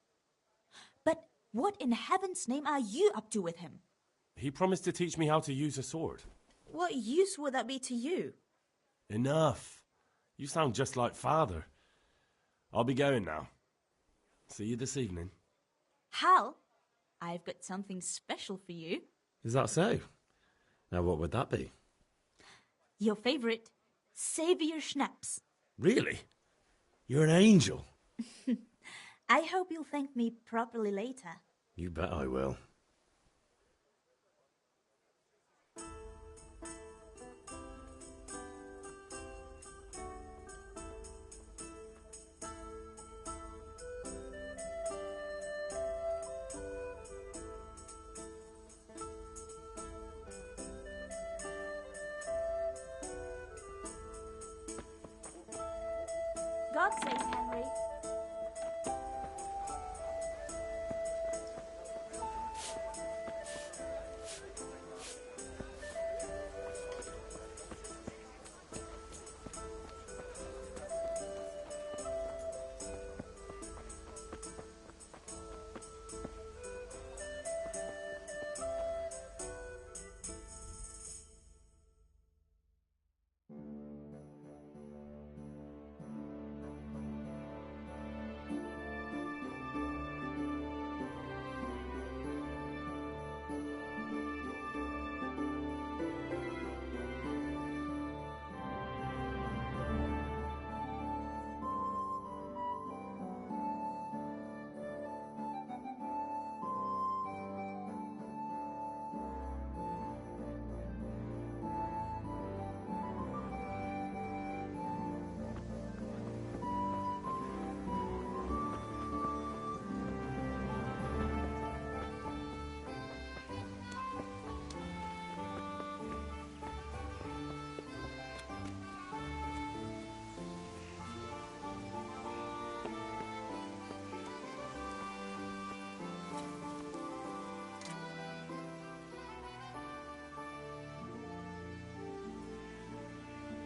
But what in heaven's name are you up to with him? He promised to teach me how to use a sword. What use would that be to you? Enough. You sound just like father. I'll be going now. See you this evening. Hal, I've got something special for you. Is that so? Now what would that be? Your favorite Savior Schnapps. Really? You're an angel. I hope you'll thank me properly later. You bet I will. God save Henry.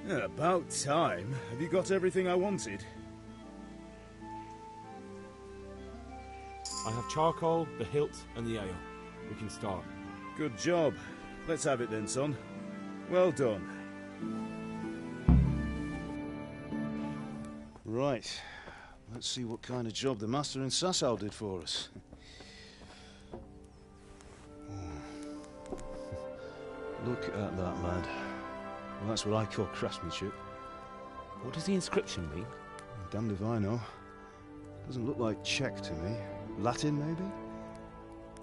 About time. Have you got everything I wanted? I have charcoal, the hilt, and the ale. We can start. Good job. Let's have it then, son. Well done. Right. Let's see what kind of job the master in Sasau did for us. Look at that, lad. Well, that's what I call craftsmanship. What does the inscription mean? Damned if I know. Doesn't look like Czech to me. Latin, maybe?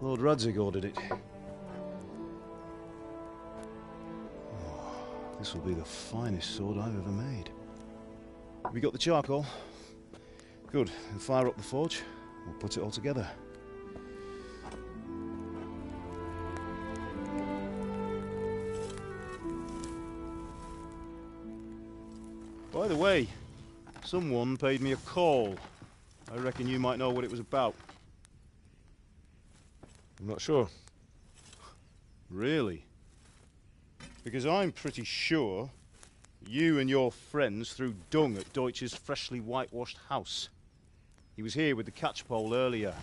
Lord Radzig ordered it. Oh, this will be the finest sword I've ever made. Have you got the charcoal? Good. Then fire up the forge. We'll put it all together. By the way, someone paid me a call. I reckon you might know what it was about. I'm not sure. Really? Because I'm pretty sure you and your friends threw dung at Deutsch's freshly whitewashed house. He was here with the catchpole earlier,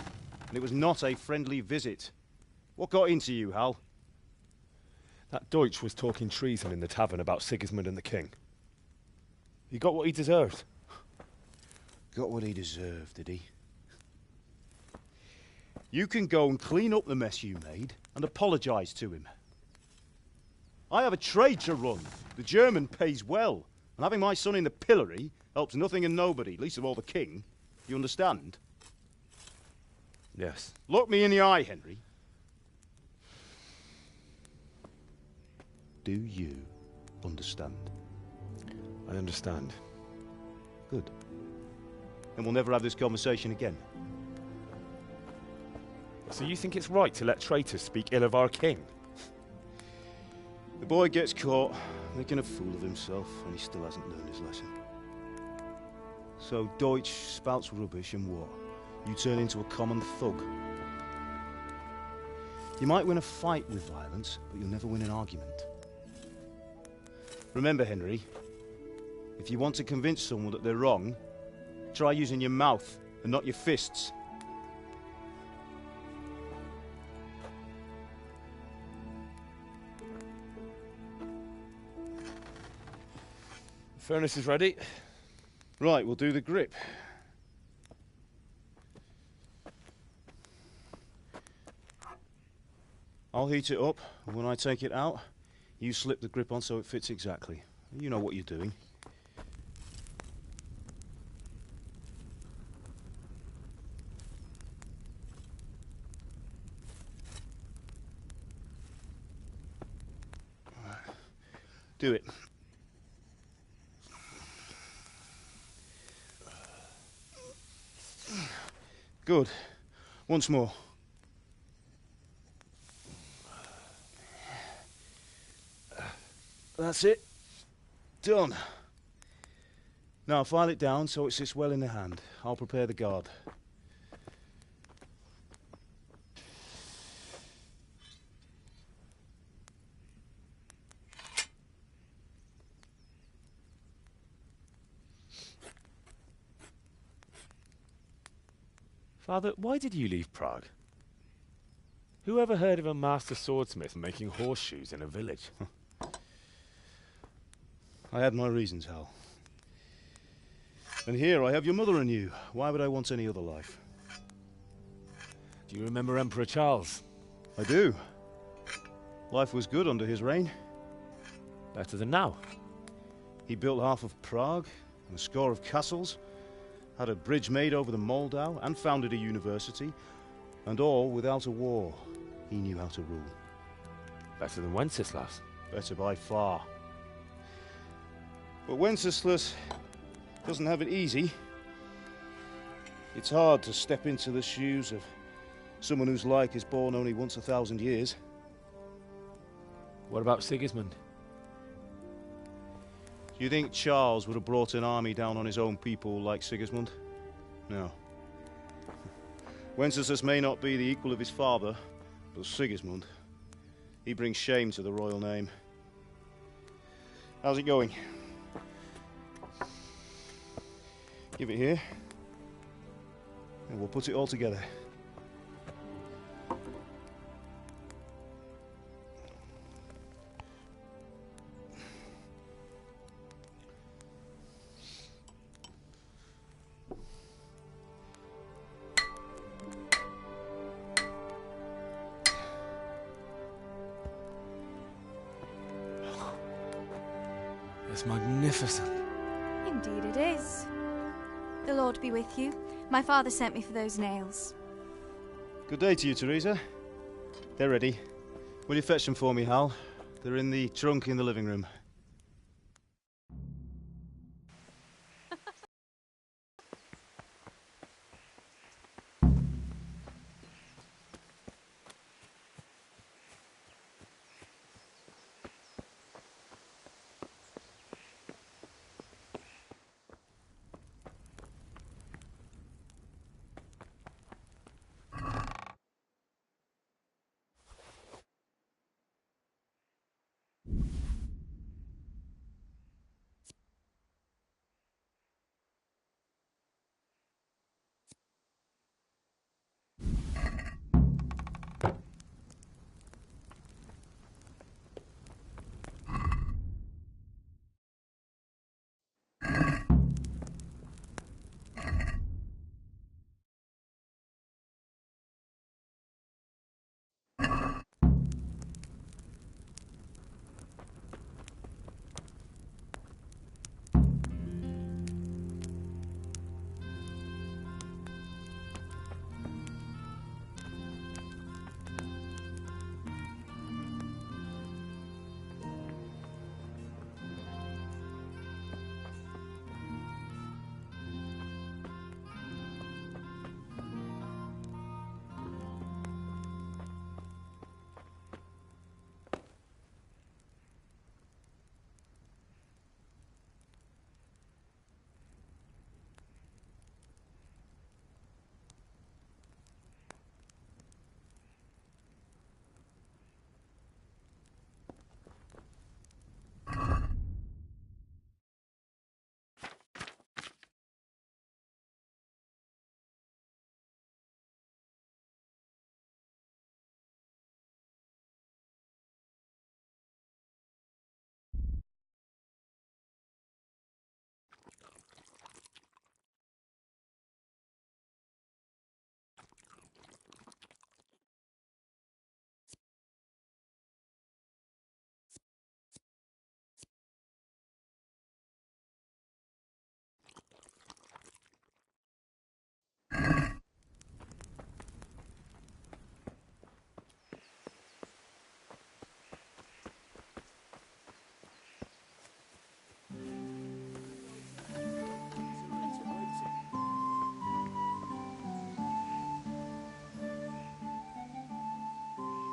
and it was not a friendly visit. What got into you, Hal? That Deutsch was talking treason in the tavern about Sigismund and the king. He got what he deserved. Got what he deserved, did he? You can go and clean up the mess you made and apologise to him. I have a trade to run. The German pays well, and having my son in the pillory helps nothing and nobody, least of all the king. You understand? Yes. Look me in the eye, Henry. Do you understand? I understand. Good. Then we'll never have this conversation again. So you think it's right to let traitors speak ill of our king? The boy gets caught making a fool of himself, and he still hasn't learned his lesson. So Deutsch spouts rubbish, and what? You turn into a common thug. You might win a fight with violence, but you'll never win an argument. Remember, Henry, if you want to convince someone that they're wrong, try using your mouth and not your fists. The furnace is ready. Right, we'll do the grip. I'll heat it up, and when I take it out, you slip the grip on so it fits exactly. You know what you're doing. Do it. Good. Once more. That's it. Done. Now file it down so it sits well in the hand. I'll prepare the guard. Father, why did you leave Prague? Who ever heard of a master swordsmith making horseshoes in a village? I had my reasons, Hal. And here I have your mother and you. Why would I want any other life? Do you remember Emperor Charles? I do. Life was good under his reign. Better than now. He built half of Prague and a score of castles, had a bridge made over the Moldau, and founded a university, and all without a war. He knew how to rule. Better than Wenceslas. Better by far. But Wenceslas doesn't have it easy. It's hard to step into the shoes of someone whose like is born only once 1,000 years. What about Sigismund? Do you think Charles would have brought an army down on his own people like Sigismund? No. Wenceslas may not be the equal of his father, but Sigismund, he brings shame to the royal name. How's it going? Give it here. And we'll put it all together. It's magnificent. Indeed it is. The Lord be with you. My father sent me for those nails. Good day to you, Teresa. They're ready. Will you fetch them for me, Hal? They're in the trunk in the living room.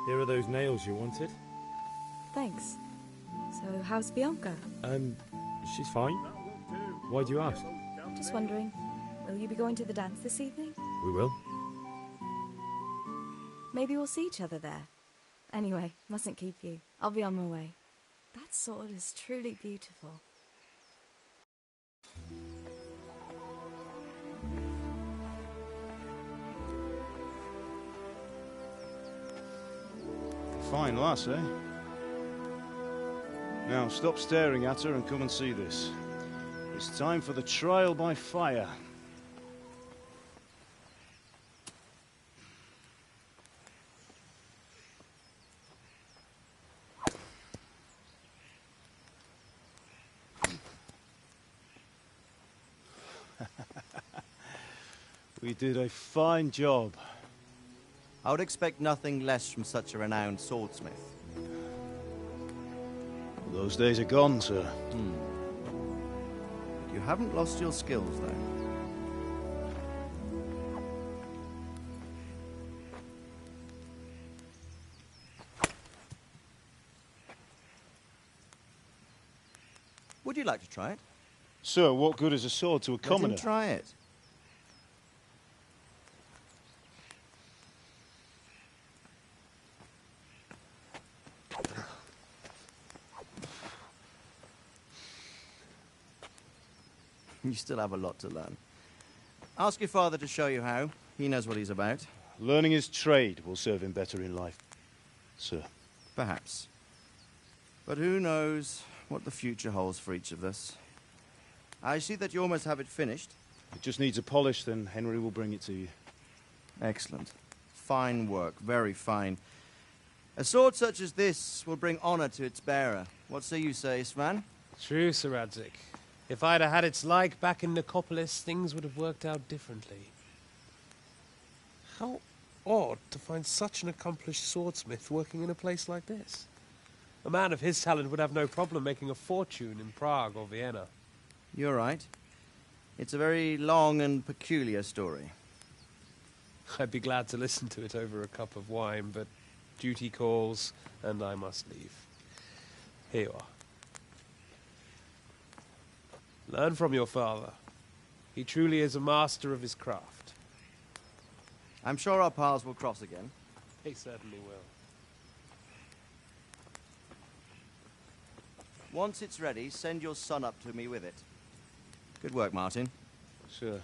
Here are those nails you wanted. Thanks. So, how's Bianca? She's fine. Why do you ask? Just wondering, will you be going to the dance this evening? We will. Maybe we'll see each other there. Anyway, mustn't keep you. I'll be on my way. That sword is truly beautiful. Fine lass, eh? Now, stop staring at her and come and see this. It's time for the trial by fire. We did a fine job. I would expect nothing less from such a renowned swordsmith. Those days are gone, sir. You haven't lost your skills, though. Would you like to try it? Sir, what good is a sword to a commoner? Let him try it. You still have a lot to learn. Ask your father to show you how. He knows what he's about. Learning his trade will serve him better in life, sir. Perhaps. But who knows what the future holds for each of us. I see that you almost have it finished. It just needs a polish, then Henry will bring it to you. Excellent. Fine work, very fine. A sword such as this will bring honor to its bearer. What say you, Svan? True, Sir Radzig. If I'd have had its like back in Nicopolis, things would have worked out differently. How odd to find such an accomplished swordsmith working in a place like this. A man of his talent would have no problem making a fortune in Prague or Vienna. You're right. It's a very long and peculiar story. I'd be glad to listen to it over a cup of wine, but duty calls, and I must leave. Here you are. Learn from your father. He truly is a master of his craft. I'm sure our paths will cross again. He certainly will. Once it's ready, send your son up to me with it. Good work, Martin. Sure.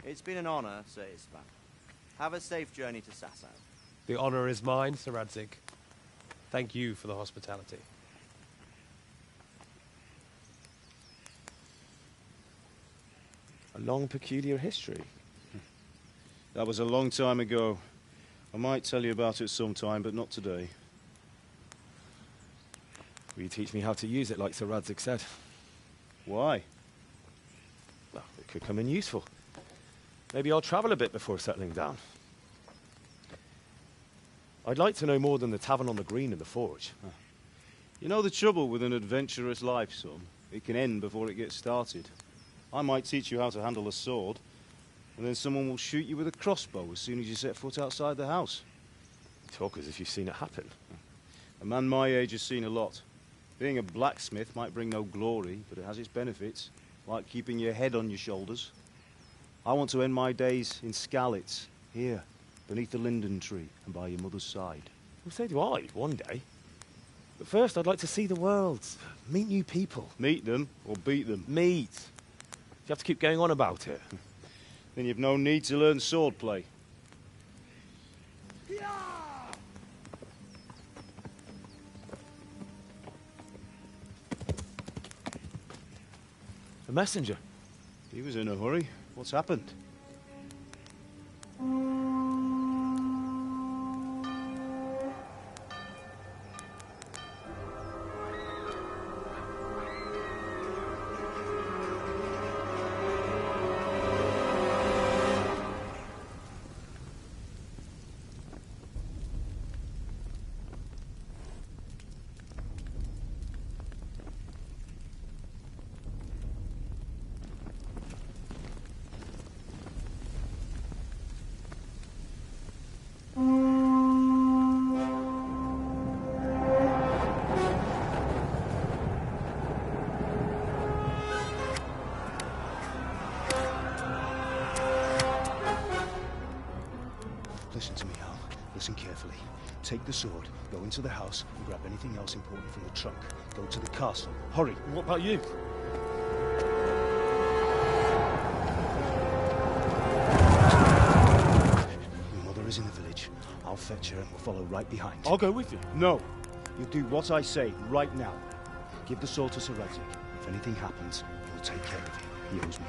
It's been an honor, Sir Istvan. Have a safe journey to Sasau. The honor is mine, Sir Radzig. Thank you for the hospitality. A long, peculiar history. That was a long time ago. I might tell you about it sometime, but not today. Will you teach me how to use it, like Sir Radzig said? Why? Well, it could come in useful. Maybe I'll travel a bit before settling down. I'd like to know more than the tavern on the green and the forge. You know the trouble with an adventurous life, son? It can end before it gets started. I might teach you how to handle a sword, and then someone will shoot you with a crossbow as soon as you set foot outside the house. You talk as if you've seen it happen. A man my age has seen a lot. Being a blacksmith might bring no glory, but it has its benefits, like keeping your head on your shoulders. I want to end my days in Skalitz, here, beneath the linden tree and by your mother's side. Well, so do I, one day. But first, I'd like to see the world, meet new people. Meet them or beat them? Meet. You have to keep going on about it. Then you've no need to learn swordplay. A messenger. He was in a hurry. What's happened? Listen to me, Hal. Listen carefully. Take the sword, go into the house, and grab anything else important from the trunk. Go to the castle. Hurry. What about you? Your mother is in the village. I'll fetch her and we'll follow right behind. I'll go with you. No. You do what I say right now. Give the sword to Sir Radzig. If anything happens, he'll take care of you. He owes me.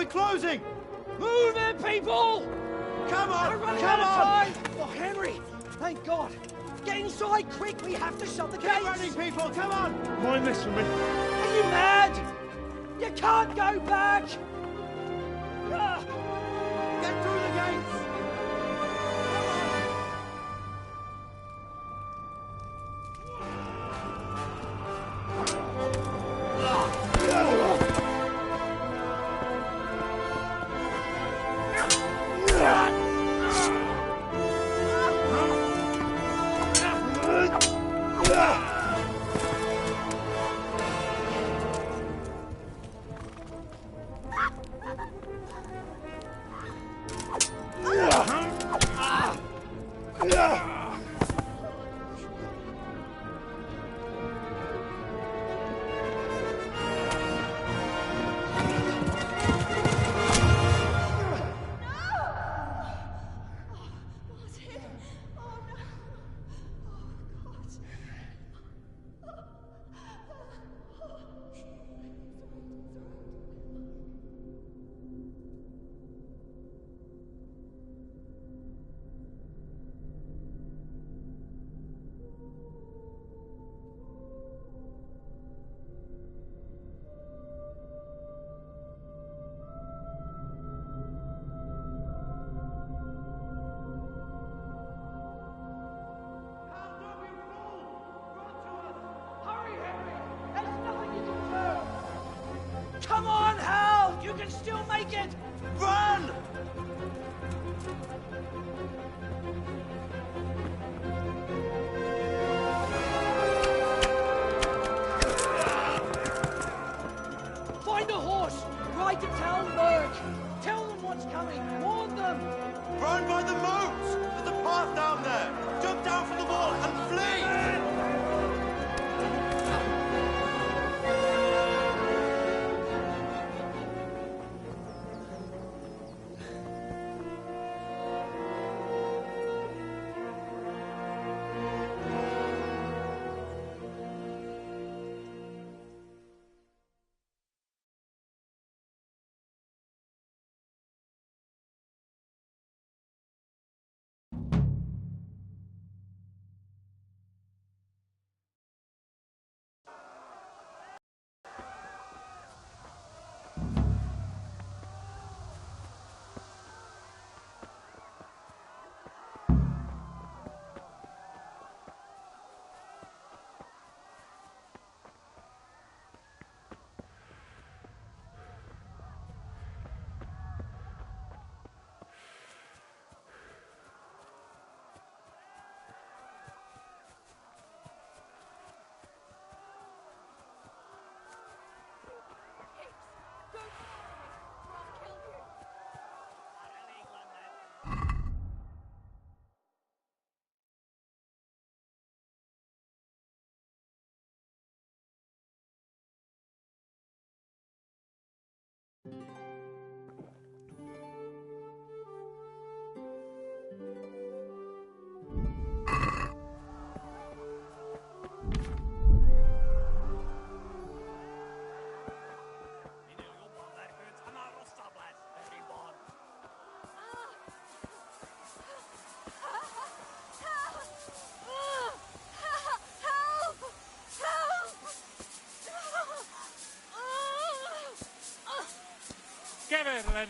Closing! Move it, people! Come on! We're running out of time! Oh, Henry! Thank God! Get inside, quick! We have to shut the gates! Get running, people! Come on! Mind this for me. Are you mad? You can't go back! Get through the gates!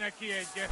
aquí, Edgar.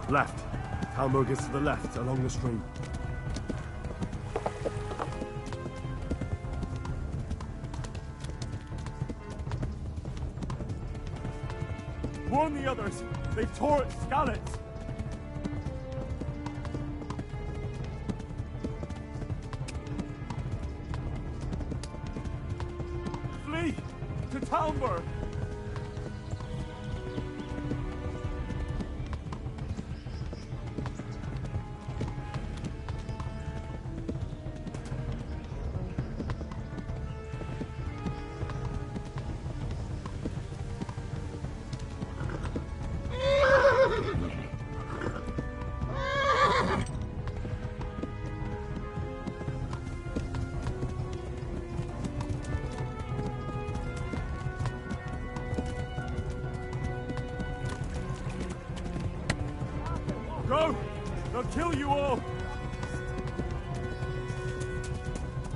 Left. Talmud is to the left, along the stream. Warn the others! They've tore at Skalitz! Flee! To Talmud! Go! They'll kill you all!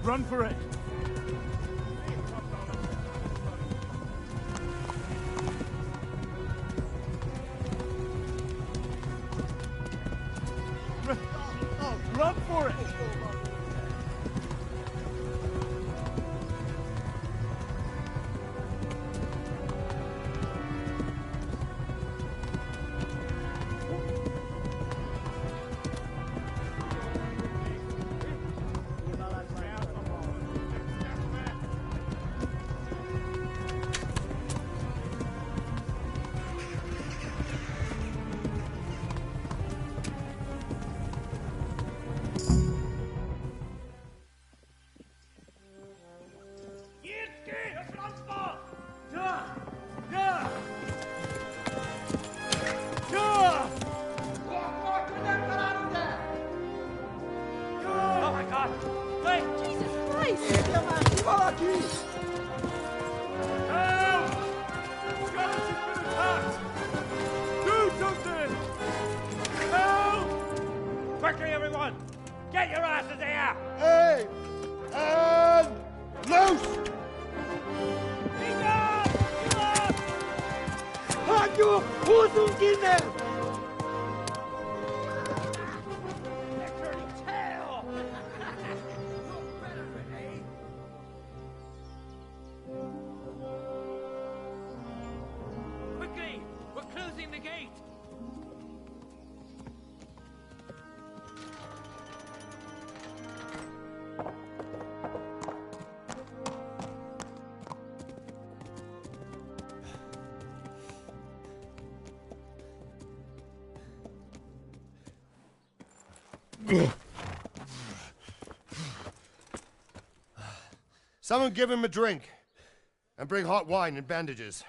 Run for it! Run for it! Oh my God! Wait! Jesus Christ! Help! Skalitz has been attacked! Do something! Help! Quickly, everyone! Get your asses here! Hey! Loose! Halt your Hosen in Quickly! We're closing the gate! Someone give him a drink. And bring hot wine and bandages.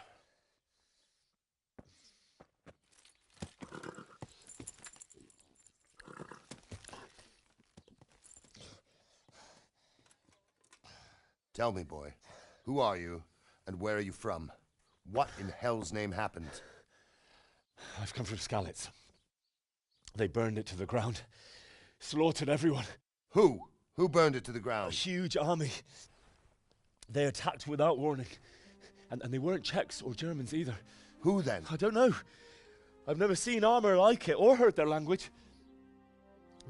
Tell me, boy, who are you, and where are you from? What in hell's name happened? I've come from Skalitz. They burned it to the ground. Slaughtered everyone. Who? Who burned it to the ground? A huge army. They attacked without warning. And they weren't Czechs or Germans either. Who then? I don't know. I've never seen armor like it or heard their language.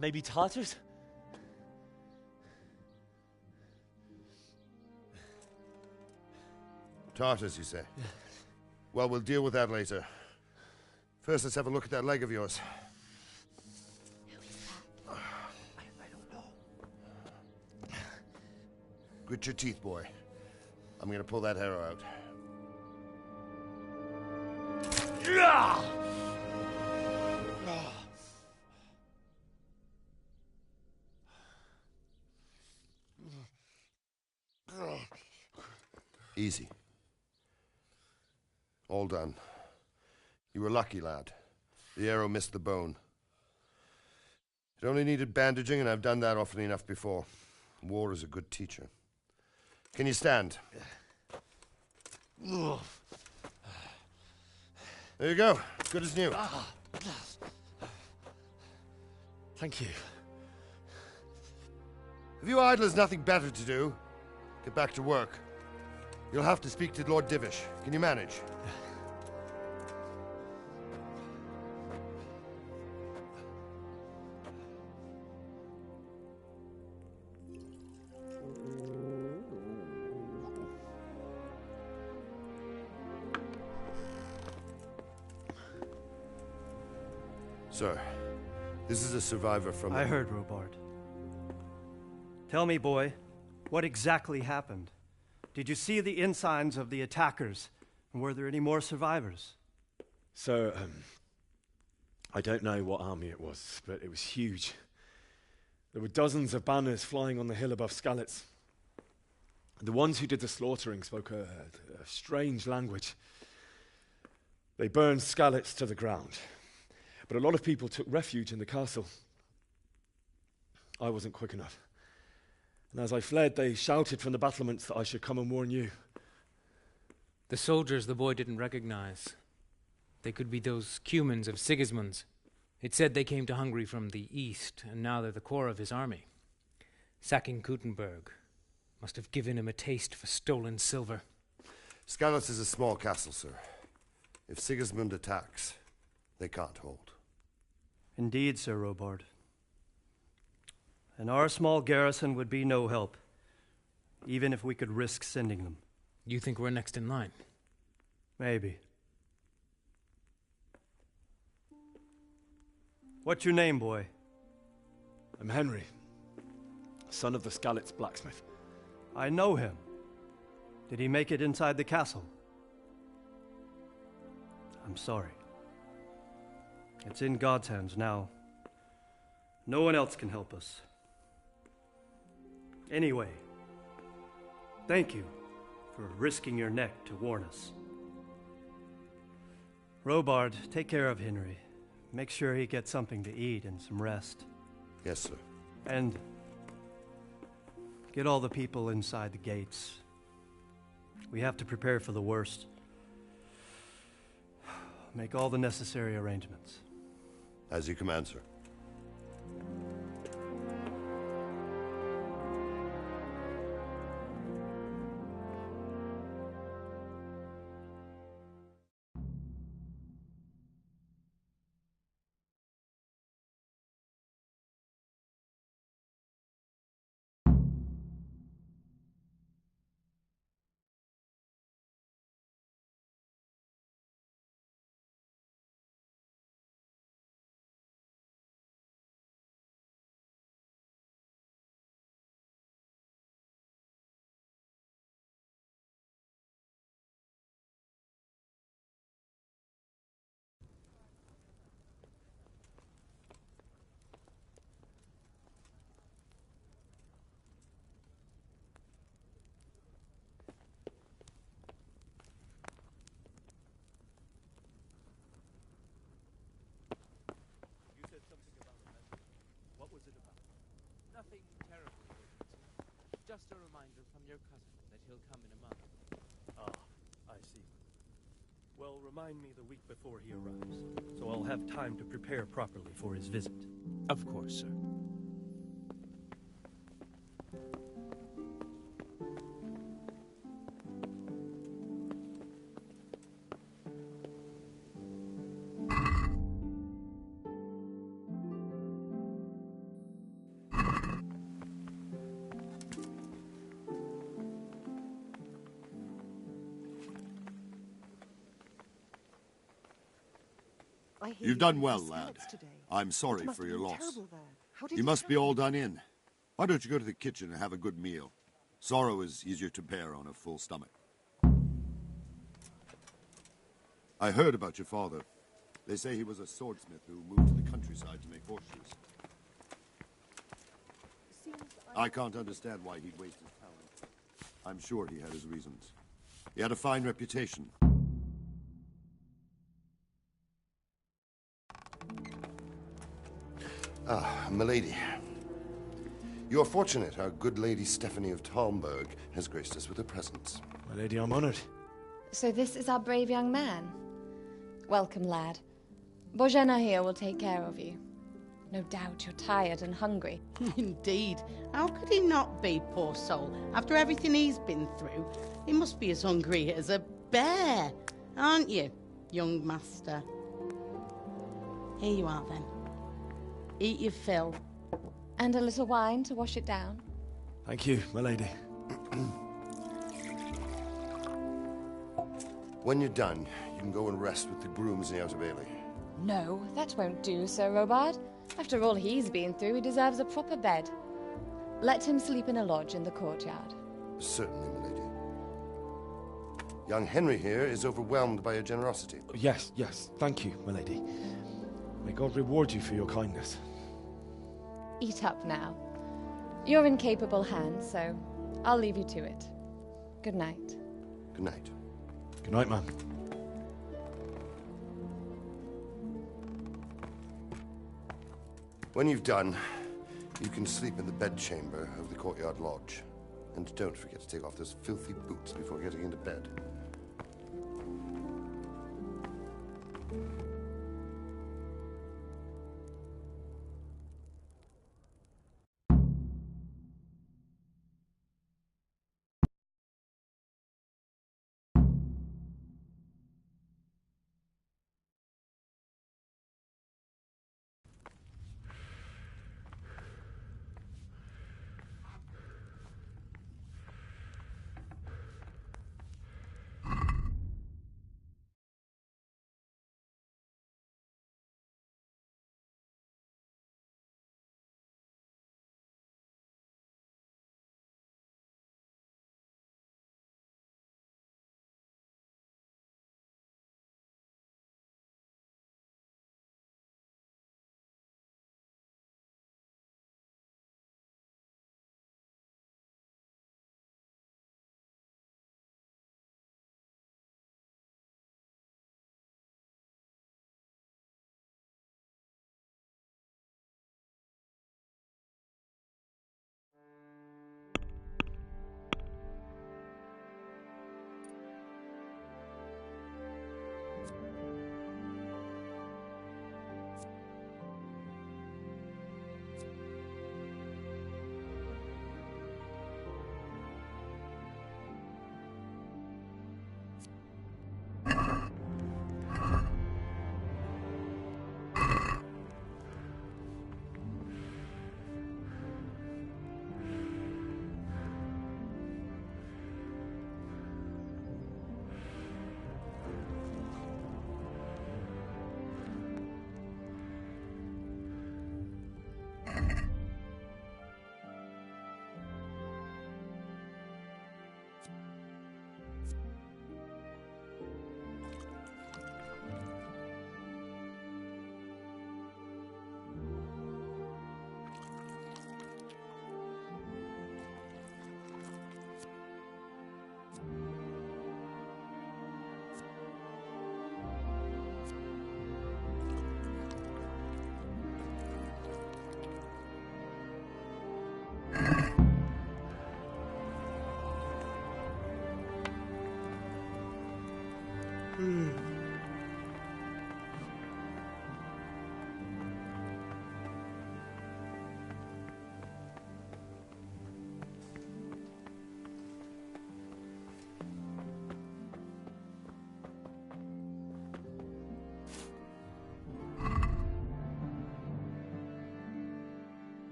Maybe Tatars? Tartars, you say? Yeah. Well, we'll deal with that later. First, let's have a look at that leg of yours. I don't know. Grit your teeth, boy. I'm gonna pull that arrow out. Easy. All done. You were lucky, lad. The arrow missed the bone. It only needed bandaging, and I've done that often enough before. War is a good teacher. Can you stand? There you go. Good as new. Thank you. If you idlers nothing better to do, get back to work. You'll have to speak to Lord Divish. Can you manage? Sir, this is a survivor from... I heard, Robard. Tell me, boy, what exactly happened? Did you see the ensigns of the attackers? And were there any more survivors? So, I don't know what army it was, but it was huge. There were dozens of banners flying on the hill above Skalitz. The ones who did the slaughtering spoke a strange language. They burned Skalitz to the ground. But a lot of people took refuge in the castle. I wasn't quick enough. And as I fled, they shouted from the battlements that I should come and warn you. The soldiers the boy didn't recognize. They could be those Cumans of Sigismund's. It said they came to Hungary from the east, and now they're the core of his army. Sacking Gutenberg must have given him a taste for stolen silver. Skalitz is a small castle, sir. If Sigismund attacks, they can't hold. Indeed, Sir Robard. And our small garrison would be no help, even if we could risk sending them. You think we're next in line? Maybe. What's your name, boy? I'm Henry, son of the Skalitz blacksmith. I know him. Did he make it inside the castle? I'm sorry. It's in God's hands now. No one else can help us. Anyway, thank you for risking your neck to warn us. Robard, take care of Henry. Make sure he gets something to eat and some rest. Yes, sir. And get all the people inside the gates. We have to prepare for the worst. Make all the necessary arrangements. As you command, sir. just a reminder from your cousin that he'll come in a month. Ah, I see. Well, remind me the week before he arrives, so I'll have time to prepare properly for his visit. Of course, sir. You've done well, lad. I'm sorry for your loss. You must be all done in. Why don't you go to the kitchen and have a good meal? Sorrow is easier to bear on a full stomach. I heard about your father. They say he was a swordsmith who moved to the countryside to make horseshoes. I can't understand why he'd waste his talent. I'm sure he had his reasons. He had a fine reputation. Ah, milady. You are fortunate our good lady Stephanie of Talmberg has graced us with her presence. My lady, I'm honored. So this is our brave young man. Welcome, lad. Bojana here will take care of you. No doubt you're tired and hungry. Indeed. How could he not be, poor soul? After everything he's been through, he must be as hungry as a bear, aren't you, young master? Here you are, then. Eat your fill. And a little wine to wash it down. Thank you, my lady. When you're done, you can go and rest with the grooms in the Outer Bailey. No, that won't do, Sir Robard. After all he's been through, he deserves a proper bed. Let him sleep in a lodge in the courtyard. Certainly, milady. Young Henry here is overwhelmed by your generosity. Yes, yes, thank you, my lady. May God reward you for your kindness. Eat up now. You're in capable hands, so I'll leave you to it. Good night. Good night. Good night, ma'am. When you've done, you can sleep in the bedchamber of the courtyard lodge. And don't forget to take off those filthy boots before getting into bed.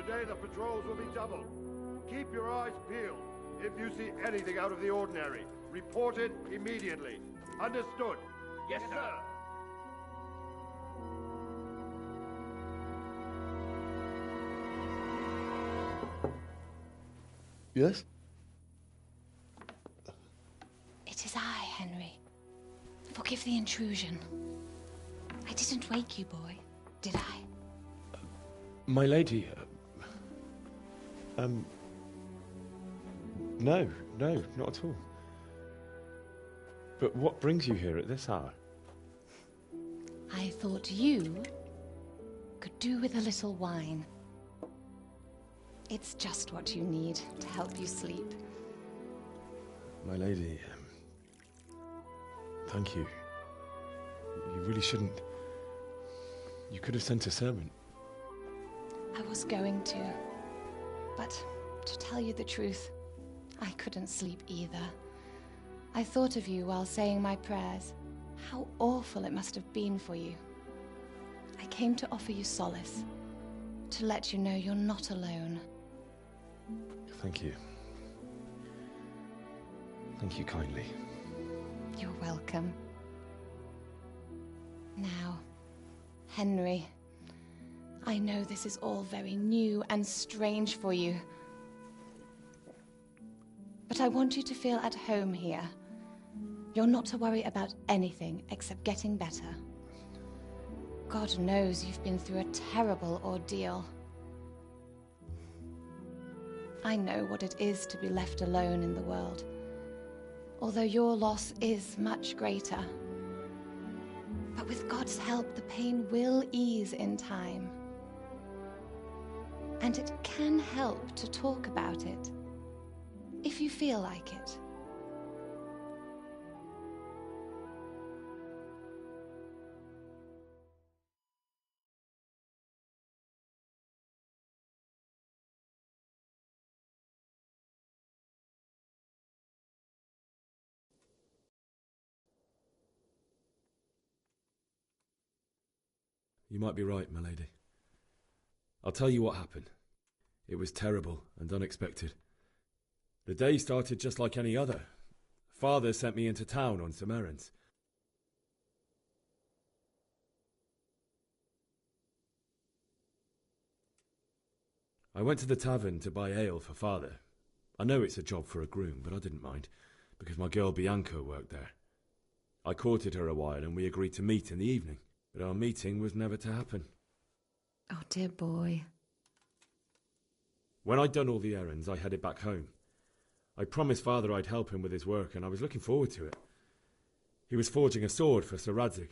Today the patrols will be doubled. Keep your eyes peeled. If you see anything out of the ordinary, report it immediately. Understood? Yes, sir. Yes? It is I, Henry. Forgive the intrusion. I didn't wake you, boy, did I? My lady, no, not at all. But what brings you here at this hour? I thought you could do with a little wine. It's just what you need to help you sleep. My lady, thank you. You really shouldn't. You could have sent a servant. I was going to, but to tell you the truth, I couldn't sleep either. I thought of you while saying my prayers. How awful it must have been for you. I came to offer you solace, to let you know you're not alone. Thank you. Thank you kindly. You're welcome. Now, Henry, I know this is all very new and strange for you. But I want you to feel at home here. You're not to worry about anything except getting better. God knows you've been through a terrible ordeal. I know what it is to be left alone in the world, although your loss is much greater. But with God's help, the pain will ease in time. And it can help to talk about it, if you feel like it. You might be right, my lady. I'll tell you what happened. It was terrible and unexpected. The day started just like any other. Father sent me into town on some errands. I went to the tavern to buy ale for Father. I know it's a job for a groom, but I didn't mind, because my girl Bianca worked there. I courted her a while and we agreed to meet in the evening, but our meeting was never to happen. Oh, dear boy. When I'd done all the errands, I headed back home. I promised Father I'd help him with his work, and I was looking forward to it. He was forging a sword for Sir Radzig.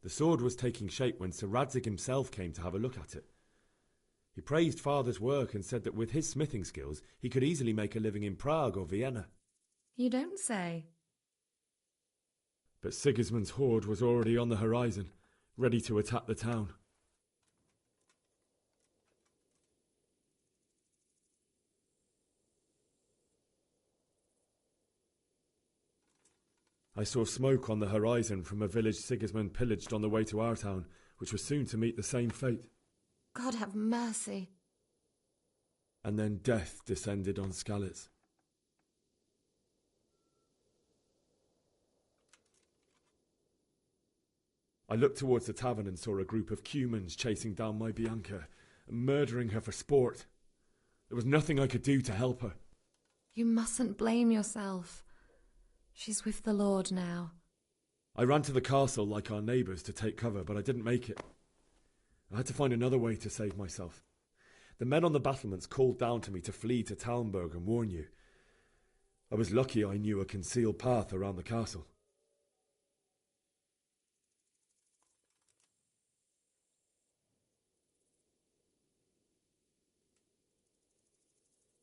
The sword was taking shape when Sir Radzig himself came to have a look at it. He praised Father's work and said that with his smithing skills, he could easily make a living in Prague or Vienna. You don't say. But Sigismund's horde was already on the horizon, ready to attack the town. I saw smoke on the horizon from a village Sigismund pillaged on the way to our town, which was soon to meet the same fate. God have mercy. And then death descended on Skalitz. I looked towards the tavern and saw a group of Cumans chasing down my Bianca and murdering her for sport. There was nothing I could do to help her. You mustn't blame yourself. She's with the Lord now. I ran to the castle like our neighbours to take cover, but I didn't make it. I had to find another way to save myself. The men on the battlements called down to me to flee to Talmberg and warn you. I was lucky I knew a concealed path around the castle.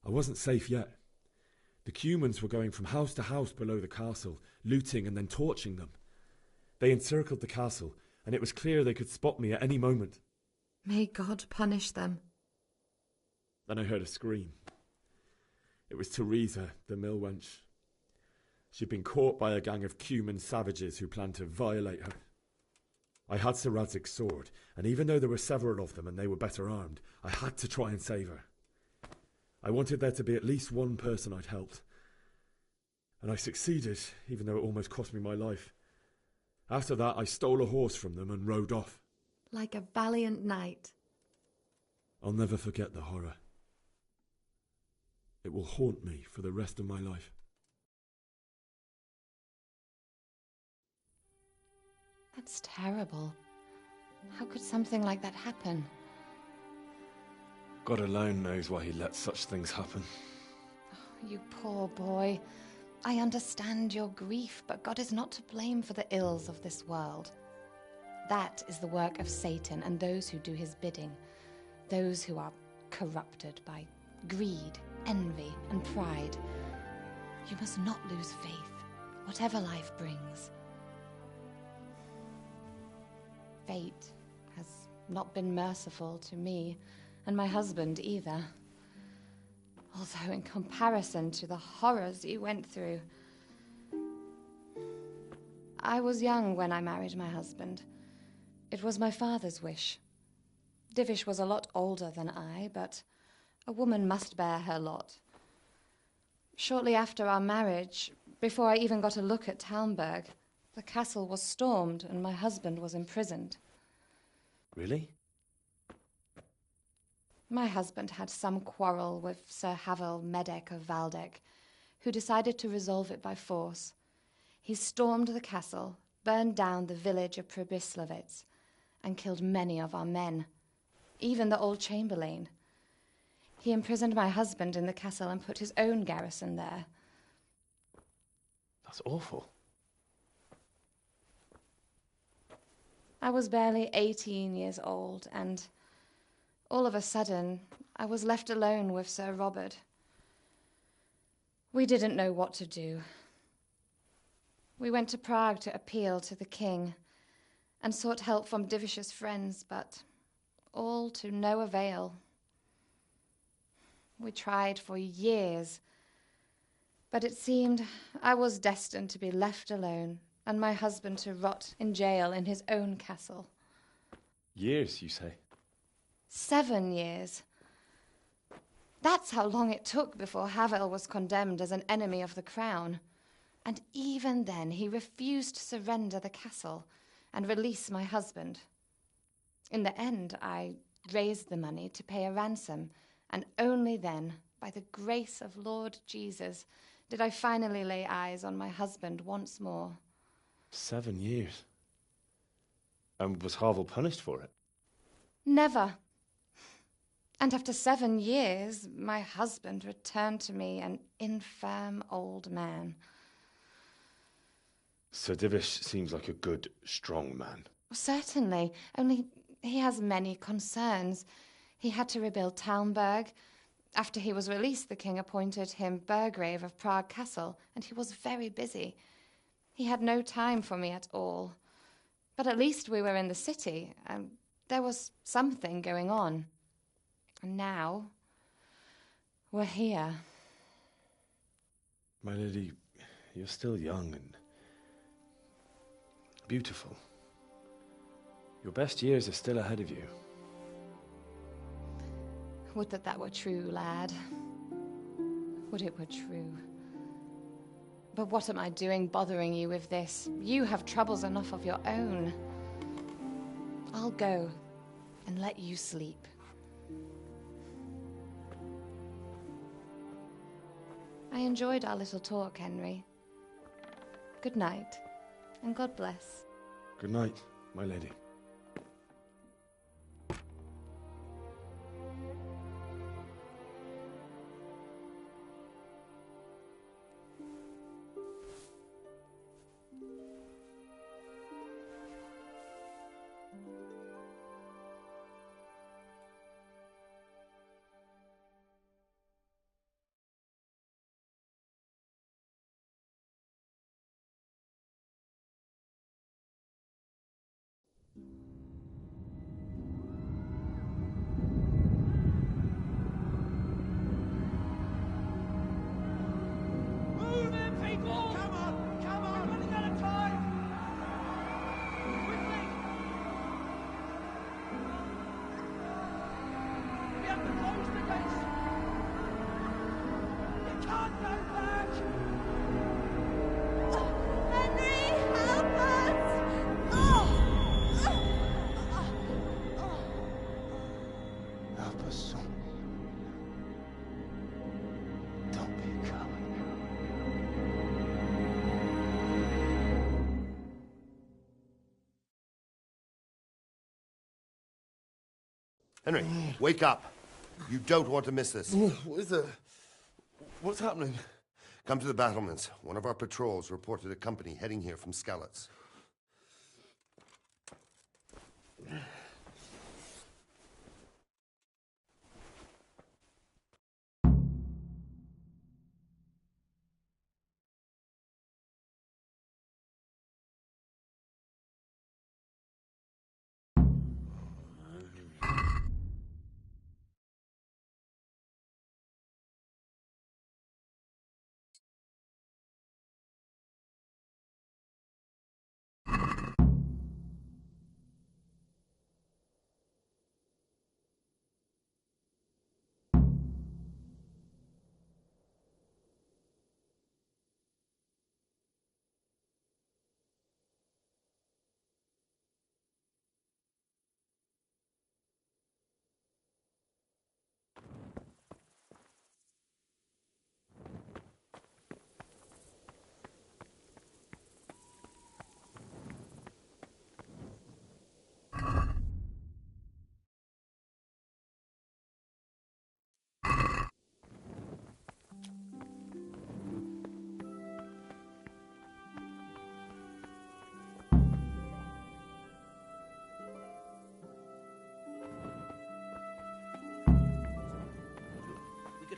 I wasn't safe yet. The Cumans were going from house to house below the castle, looting and then torching them. They encircled the castle, and it was clear they could spot me at any moment. May God punish them. Then I heard a scream. It was Teresa, the mill wench. She'd been caught by a gang of Cuman savages who planned to violate her. I had Sir Radzig's sword, and even though there were several of them and they were better armed, I had to try and save her. I wanted there to be at least one person I'd helped. And I succeeded, even though it almost cost me my life. After that, I stole a horse from them and rode off. Like a valiant knight. I'll never forget the horror. It will haunt me for the rest of my life. That's terrible. How could something like that happen? God alone knows why he lets such things happen. Oh, you poor boy. I understand your grief, but God is not to blame for the ills of this world. That is the work of Satan and those who do his bidding. Those who are corrupted by greed, envy, and pride. You must not lose faith, whatever life brings. Fate has not been merciful to me, and my husband either. Although in comparison to the horrors you went through. I was young when I married my husband. It was my father's wish. Divish was a lot older than I, but a woman must bear her lot. Shortly after our marriage, before I even got a look at Talmberg, the castle was stormed and my husband was imprisoned. Really? My husband had some quarrel with Sir Havel Medek of Valdek, who decided to resolve it by force. He stormed the castle, burned down the village of Pribyslavitz, and killed many of our men, even the old chamberlain. He imprisoned my husband in the castle and put his own garrison there. That's awful. I was barely 18 years old, and all of a sudden, I was left alone with Sir Robert. We didn't know what to do. We went to Prague to appeal to the king and sought help from Divish's friends, but all to no avail. We tried for years, but it seemed I was destined to be left alone and my husband to rot in jail in his own castle. Years, you say? 7 years. That's how long it took before Havel was condemned as an enemy of the crown. And even then he refused to surrender the castle and release my husband. In the end, I raised the money to pay a ransom, and only then, by the grace of Lord Jesus, did I finally lay eyes on my husband once more. 7 years? And was Havel punished for it? Never. And after 7 years, my husband returned to me an infirm old man. Sir Divish seems like a good, strong man. Certainly, only he has many concerns. He had to rebuild Talmberg. After he was released, the king appointed him Burgrave of Prague Castle, and he was very busy. He had no time for me at all. But at least we were in the city, and there was something going on. And now, we're here. My lady, you're still young and beautiful. Your best years are still ahead of you. Would that that were true, lad. Would it were true. But what am I doing bothering you with this? You have troubles enough of your own. I'll go and let you sleep. I enjoyed our little talk, Henry. Good night, and God bless. Good night, my lady. Henry, wake up. You don't want to miss this. What is it? What's happening? Come to the battlements. One of our patrols reported a company heading here from Skalitz.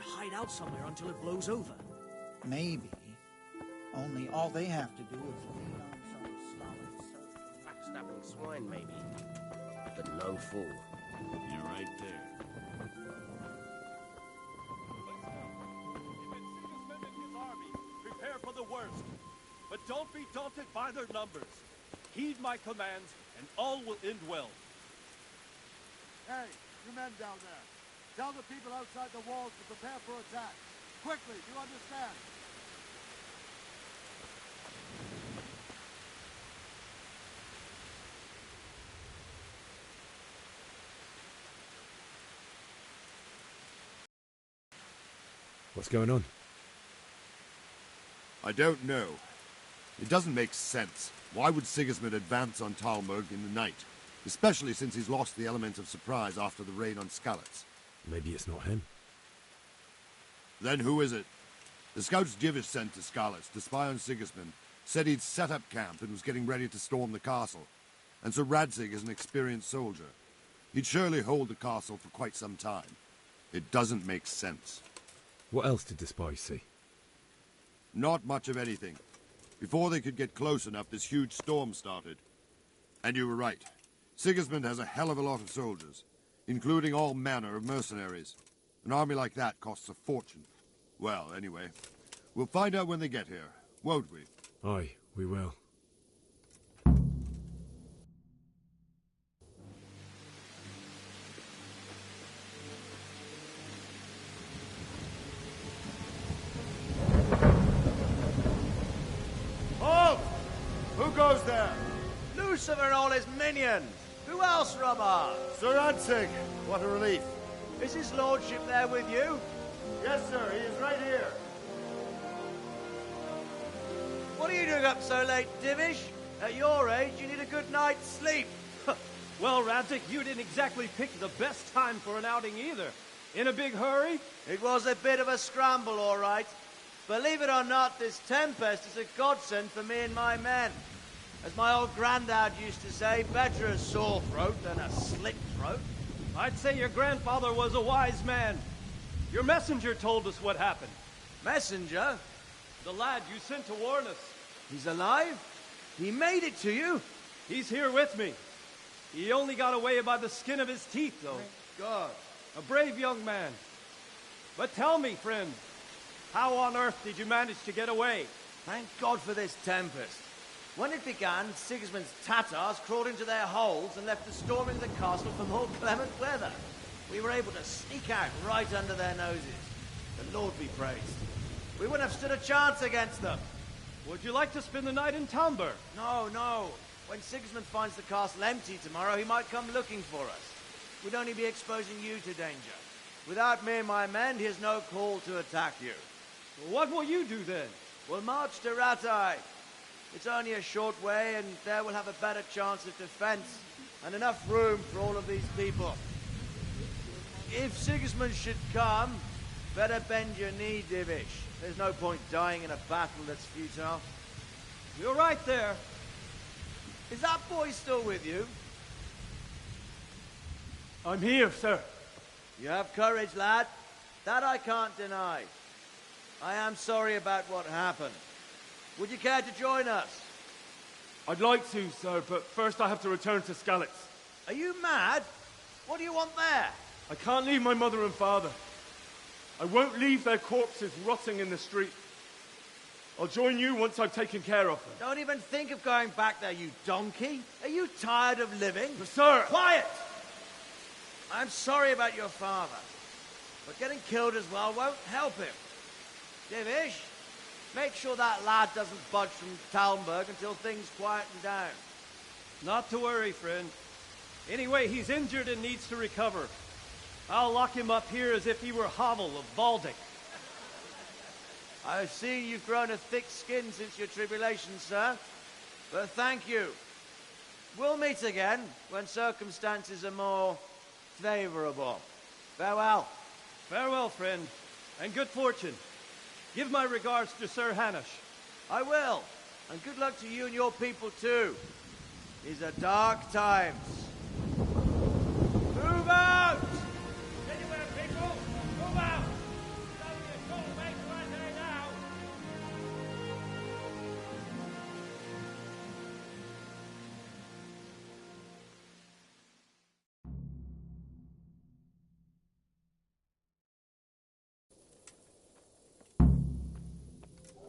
Hide out somewhere until it blows over. Maybe. Only all they have to do is lean on some solid Backstabbing swine, maybe. But no fool. You're right there. Prepare for the worst. But don't be daunted by their numbers. Heed my commands, and all will end well. Hey, you men down there. Tell the people outside the walls to prepare for attack. Quickly, do you understand? What's going on? I don't know. It doesn't make sense. Why would Sigismund advance on Talmberg in the night? Especially since he's lost the element of surprise after the raid on Skalitz. Maybe it's not him. Then who is it? The scouts Divish sent to Skalitz to spy on Sigismund said he'd set up camp and was getting ready to storm the castle. and Sir Radzig is an experienced soldier. He'd surely hold the castle for quite some time. It doesn't make sense. What else did the spies see? Not much of anything. Before they could get close enough, this huge storm started. And you were right. Sigismund has a hell of a lot of soldiers, including all manner of mercenaries. An army like that costs a fortune. Well, anyway, we'll find out when they get here, won't we? Aye, we will. Halt! Who goes there? Lucifer and all his minions. Who else, Robber? Sir Radzig, what a relief. Is his lordship there with you? Yes, sir, he is right here. What are you doing up so late, Divish? At your age, you need a good night's sleep. Well, Radzig, you didn't exactly pick the best time for an outing either. In a big hurry? It was a bit of a scramble, all right. Believe it or not, this tempest is a godsend for me and my men. As my old granddad used to say, better a sore throat than a slit throat. I'd say your grandfather was a wise man. Your messenger told us what happened. Messenger? The lad you sent to warn us. He's alive? He made it to you? He's here with me. He only got away by the skin of his teeth, though. Thank God. A brave young man. But tell me, friend, how on earth did you manage to get away? Thank God for this tempest. When it began, Sigismund's Tatars crawled into their holes and left the storming of the castle for more clement weather. We were able to sneak out right under their noses. The Lord be praised. We wouldn't have stood a chance against them. Would you like to spend the night in Tamber? No, no. When Sigismund finds the castle empty tomorrow, he might come looking for us. We'd only be exposing you to danger. Without me and my men, he has no call to attack you. What will you do then? We'll march to Ratai. It's only a short way, and there we'll have a better chance of defense and enough room for all of these people. If Sigismund should come, better bend your knee, Divish. There's no point dying in a battle that's futile. You're right there. Is that boy still with you? I'm here, sir. You have courage, lad. That I can't deny. I am sorry about what happened. Would you care to join us? I'd like to, sir, but first I have to return to Skalitz. Are you mad? What do you want there? I can't leave my mother and father. I won't leave their corpses rotting in the street. I'll join you once I've taken care of them. Don't even think of going back there, you donkey. Are you tired of living? But sir! Quiet! I'm sorry about your father, but getting killed as well won't help him. Divish, make sure that lad doesn't budge from Talmberg until things quieten down. Not to worry, friend. Anyway, he's injured and needs to recover. I'll lock him up here as if he were Havel of Baldic. I've seen you've grown a thick skin since your tribulation, sir. But thank you. We'll meet again when circumstances are more favorable. Farewell. Farewell, friend, and good fortune. Give my regards to Sir Hanush. I will. And good luck to you and your people, too. These are dark times. Move out! Anywhere, people! Move out! It's only a short way to Ratai now!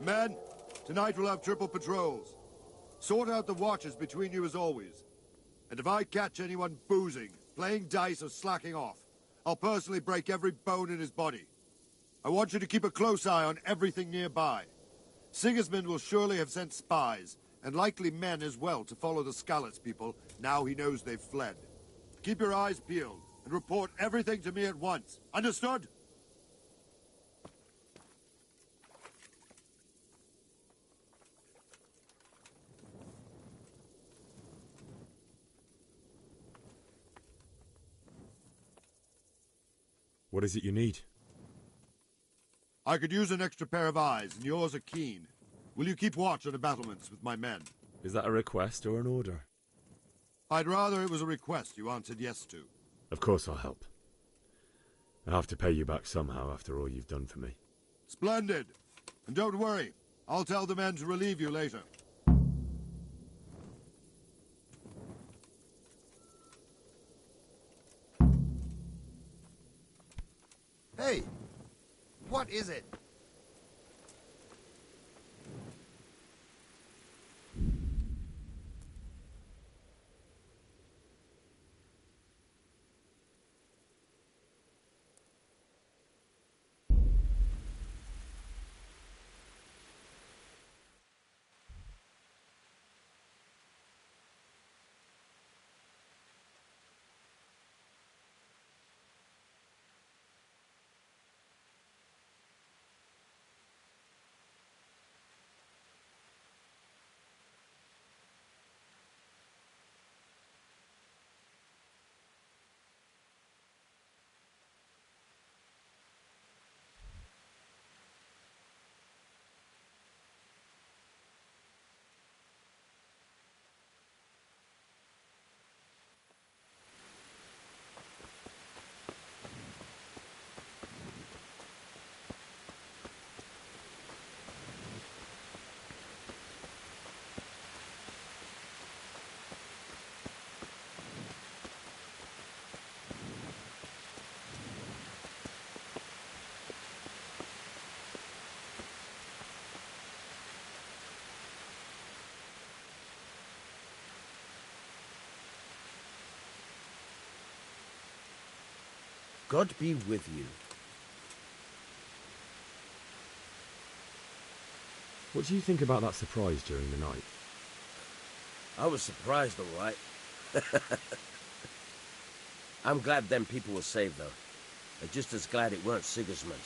Men, tonight we'll have triple patrols. Sort out the watches between you as always. And if I catch anyone boozing, playing dice or slacking off, I'll personally break every bone in his body. I want you to keep a close eye on everything nearby. Sigismund will surely have sent spies, and likely men as well, to follow the Skalitz people now he knows they've fled. Keep your eyes peeled, and report everything to me at once. Understood? What is it you need? I could use an extra pair of eyes, and yours are keen. Will you keep watch on the battlements with my men? Is that a request or an order? I'd rather it was a request you answered yes to. Of course I'll help. I have to pay you back somehow after all you've done for me. Splendid. And don't worry, I'll tell the men to relieve you later. Hey, what is it? God be with you. What do you think about that surprise during the night? I was surprised, all right. I'm glad them people were saved, though. I'm just as glad it weren't Sigismund.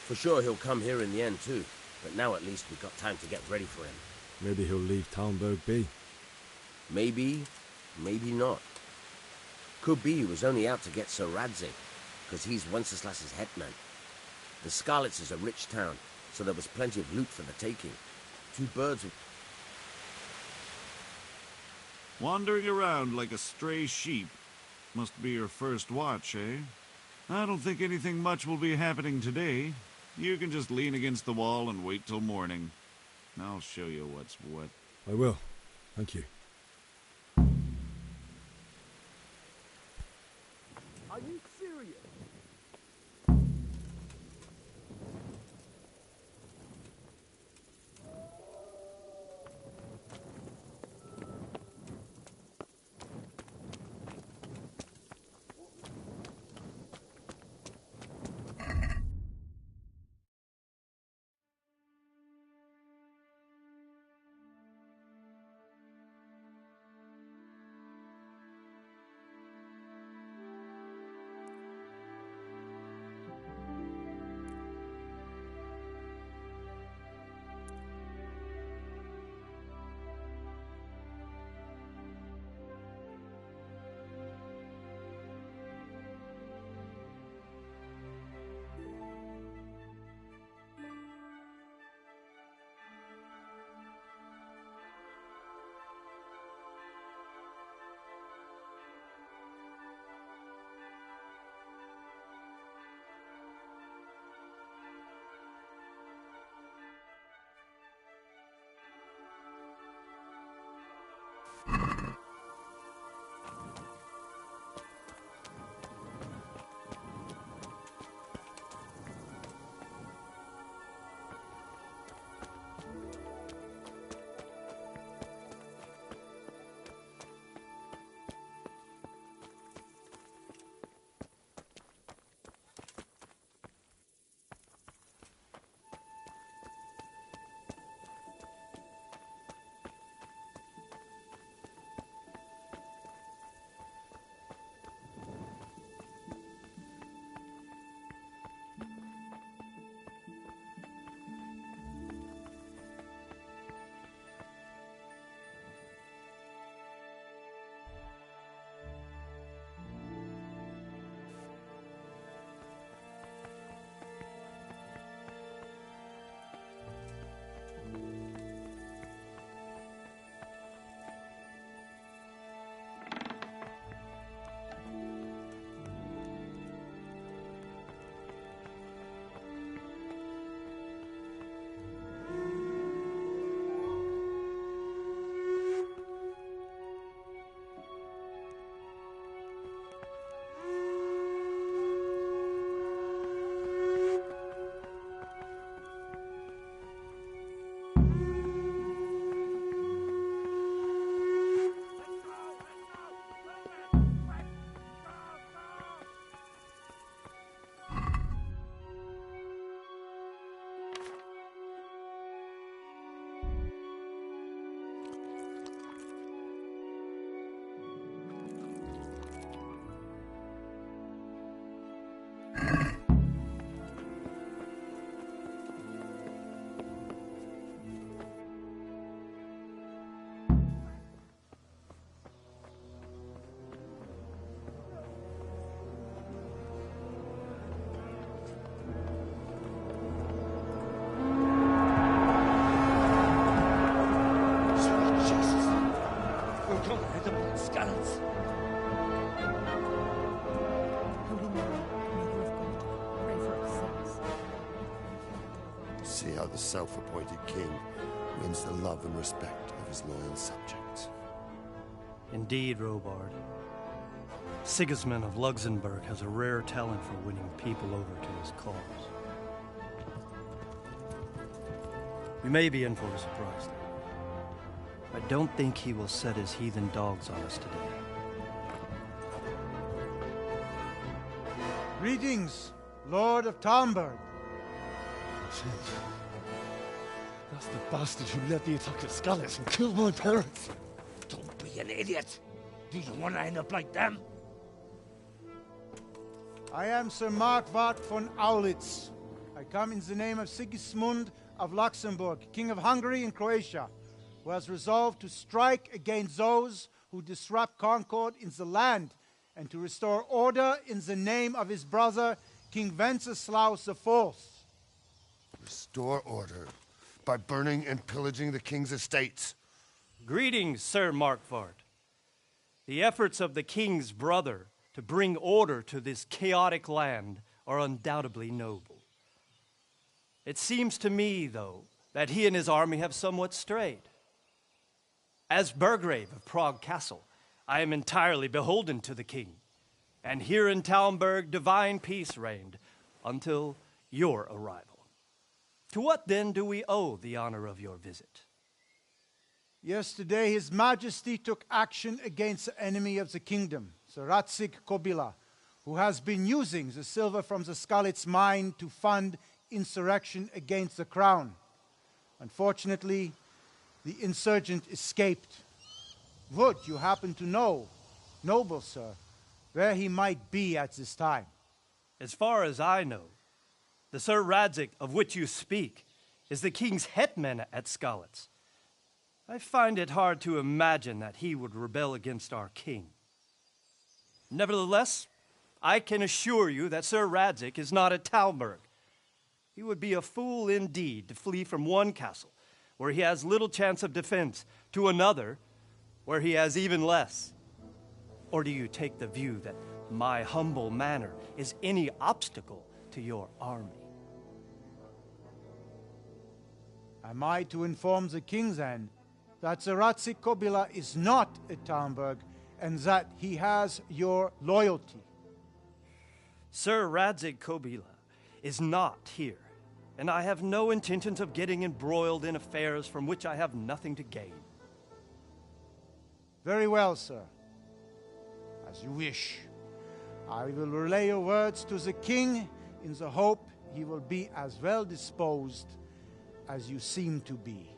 For sure he'll come here in the end, too. But now at least we've got time to get ready for him. Maybe he'll leave Talmberg be. Maybe, maybe not. Could be he was only out to get Sir Radzig, because he's Wenceslas's hetman. The Scarlets is a rich town, so there was plenty of loot for the taking. Two birds with... Wandering around like a stray sheep. Must be your first watch, eh? I don't think anything much will be happening today. You can just lean against the wall and wait till morning. I'll show you what's what. I will. Thank you. Are you serious? Don't let them put skulls. Holy Mary, Mother of God, pray for us sinners. See how the self-appointed king wins the love and respect of his loyal subjects. Indeed, Robard. Sigismund of Luxembourg has a rare talent for winning people over to his cause. We may be in for a surprise, though. I don't think he will set his heathen dogs on us today. Greetings, Lord of Talmberg. That's the bastard who led the attack at Scarlet and killed my parents. Don't be an idiot. Do you want to end up like them? I am Sir Markwart von Aulitz. I come in the name of Sigismund of Luxembourg, King of Hungary and Croatia, who has resolved to strike against those who disrupt concord in the land and to restore order in the name of his brother, King Wenceslaus IV. Restore order by burning and pillaging the king's estates. Greetings, Sir Markwart. The efforts of the king's brother to bring order to this chaotic land are undoubtedly noble. It seems to me, though, that he and his army have somewhat strayed. As Burgrave of Prague Castle, I am entirely beholden to the king, and here in Talmberg divine peace reigned until your arrival. To what then do we owe the honor of your visit? Yesterday, His Majesty took action against the enemy of the kingdom, Sir Radzig Kobyla, who has been using the silver from the Skalitz mine to fund insurrection against the crown. Unfortunately, the insurgent escaped. Would you happen to know, noble sir, where he might be at this time? As far as I know, the Sir Radzig of which you speak is the king's hetman at Skalitz. I find it hard to imagine that he would rebel against our king. Nevertheless, I can assure you that Sir Radzig is not at Talmberg. He would be a fool indeed to flee from one castle where he has little chance of defense to another where he has even less. Or do you take the view that my humble manner is any obstacle to your army? Am I to inform the king then that Sir Radzig Kobyla is not at Talmberg and that he has your loyalty? Sir Radzig Kobyla is not here, and I have no intentions of getting embroiled in affairs from which I have nothing to gain. Very well, sir. As you wish. I will relay your words to the king in the hope he will be as well disposed as you seem to be.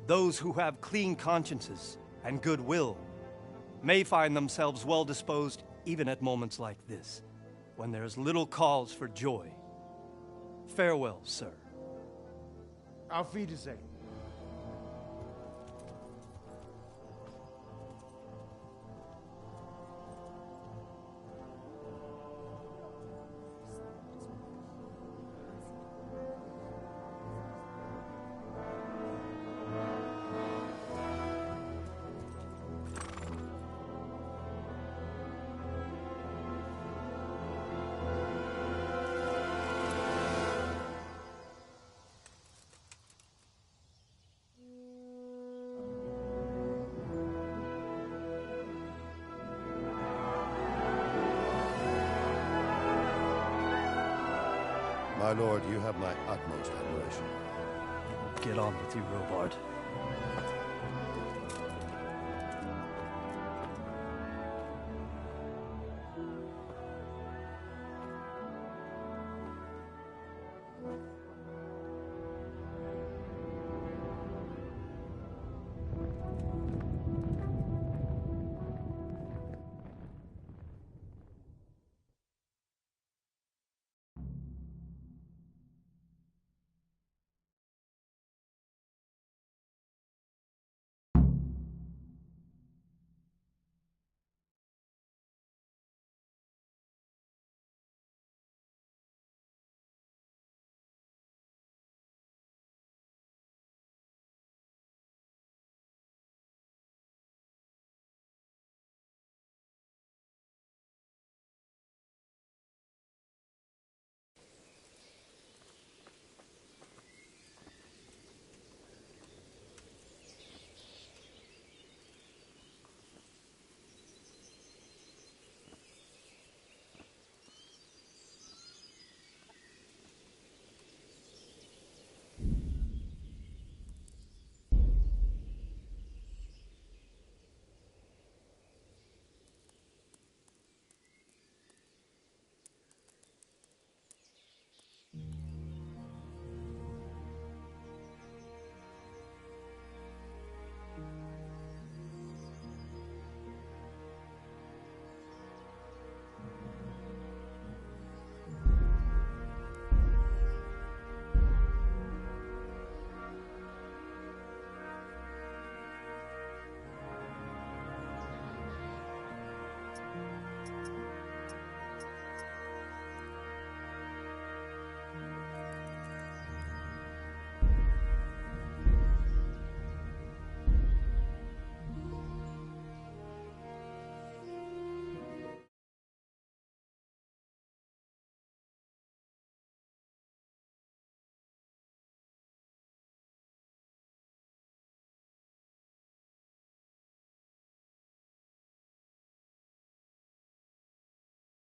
Those who have clean consciences and goodwill may find themselves well disposed even at moments like this, when there is little cause for joy. Farewell, sir. Auf Wiedersehen. My lord, you have my utmost admiration. Get on with you, Robard.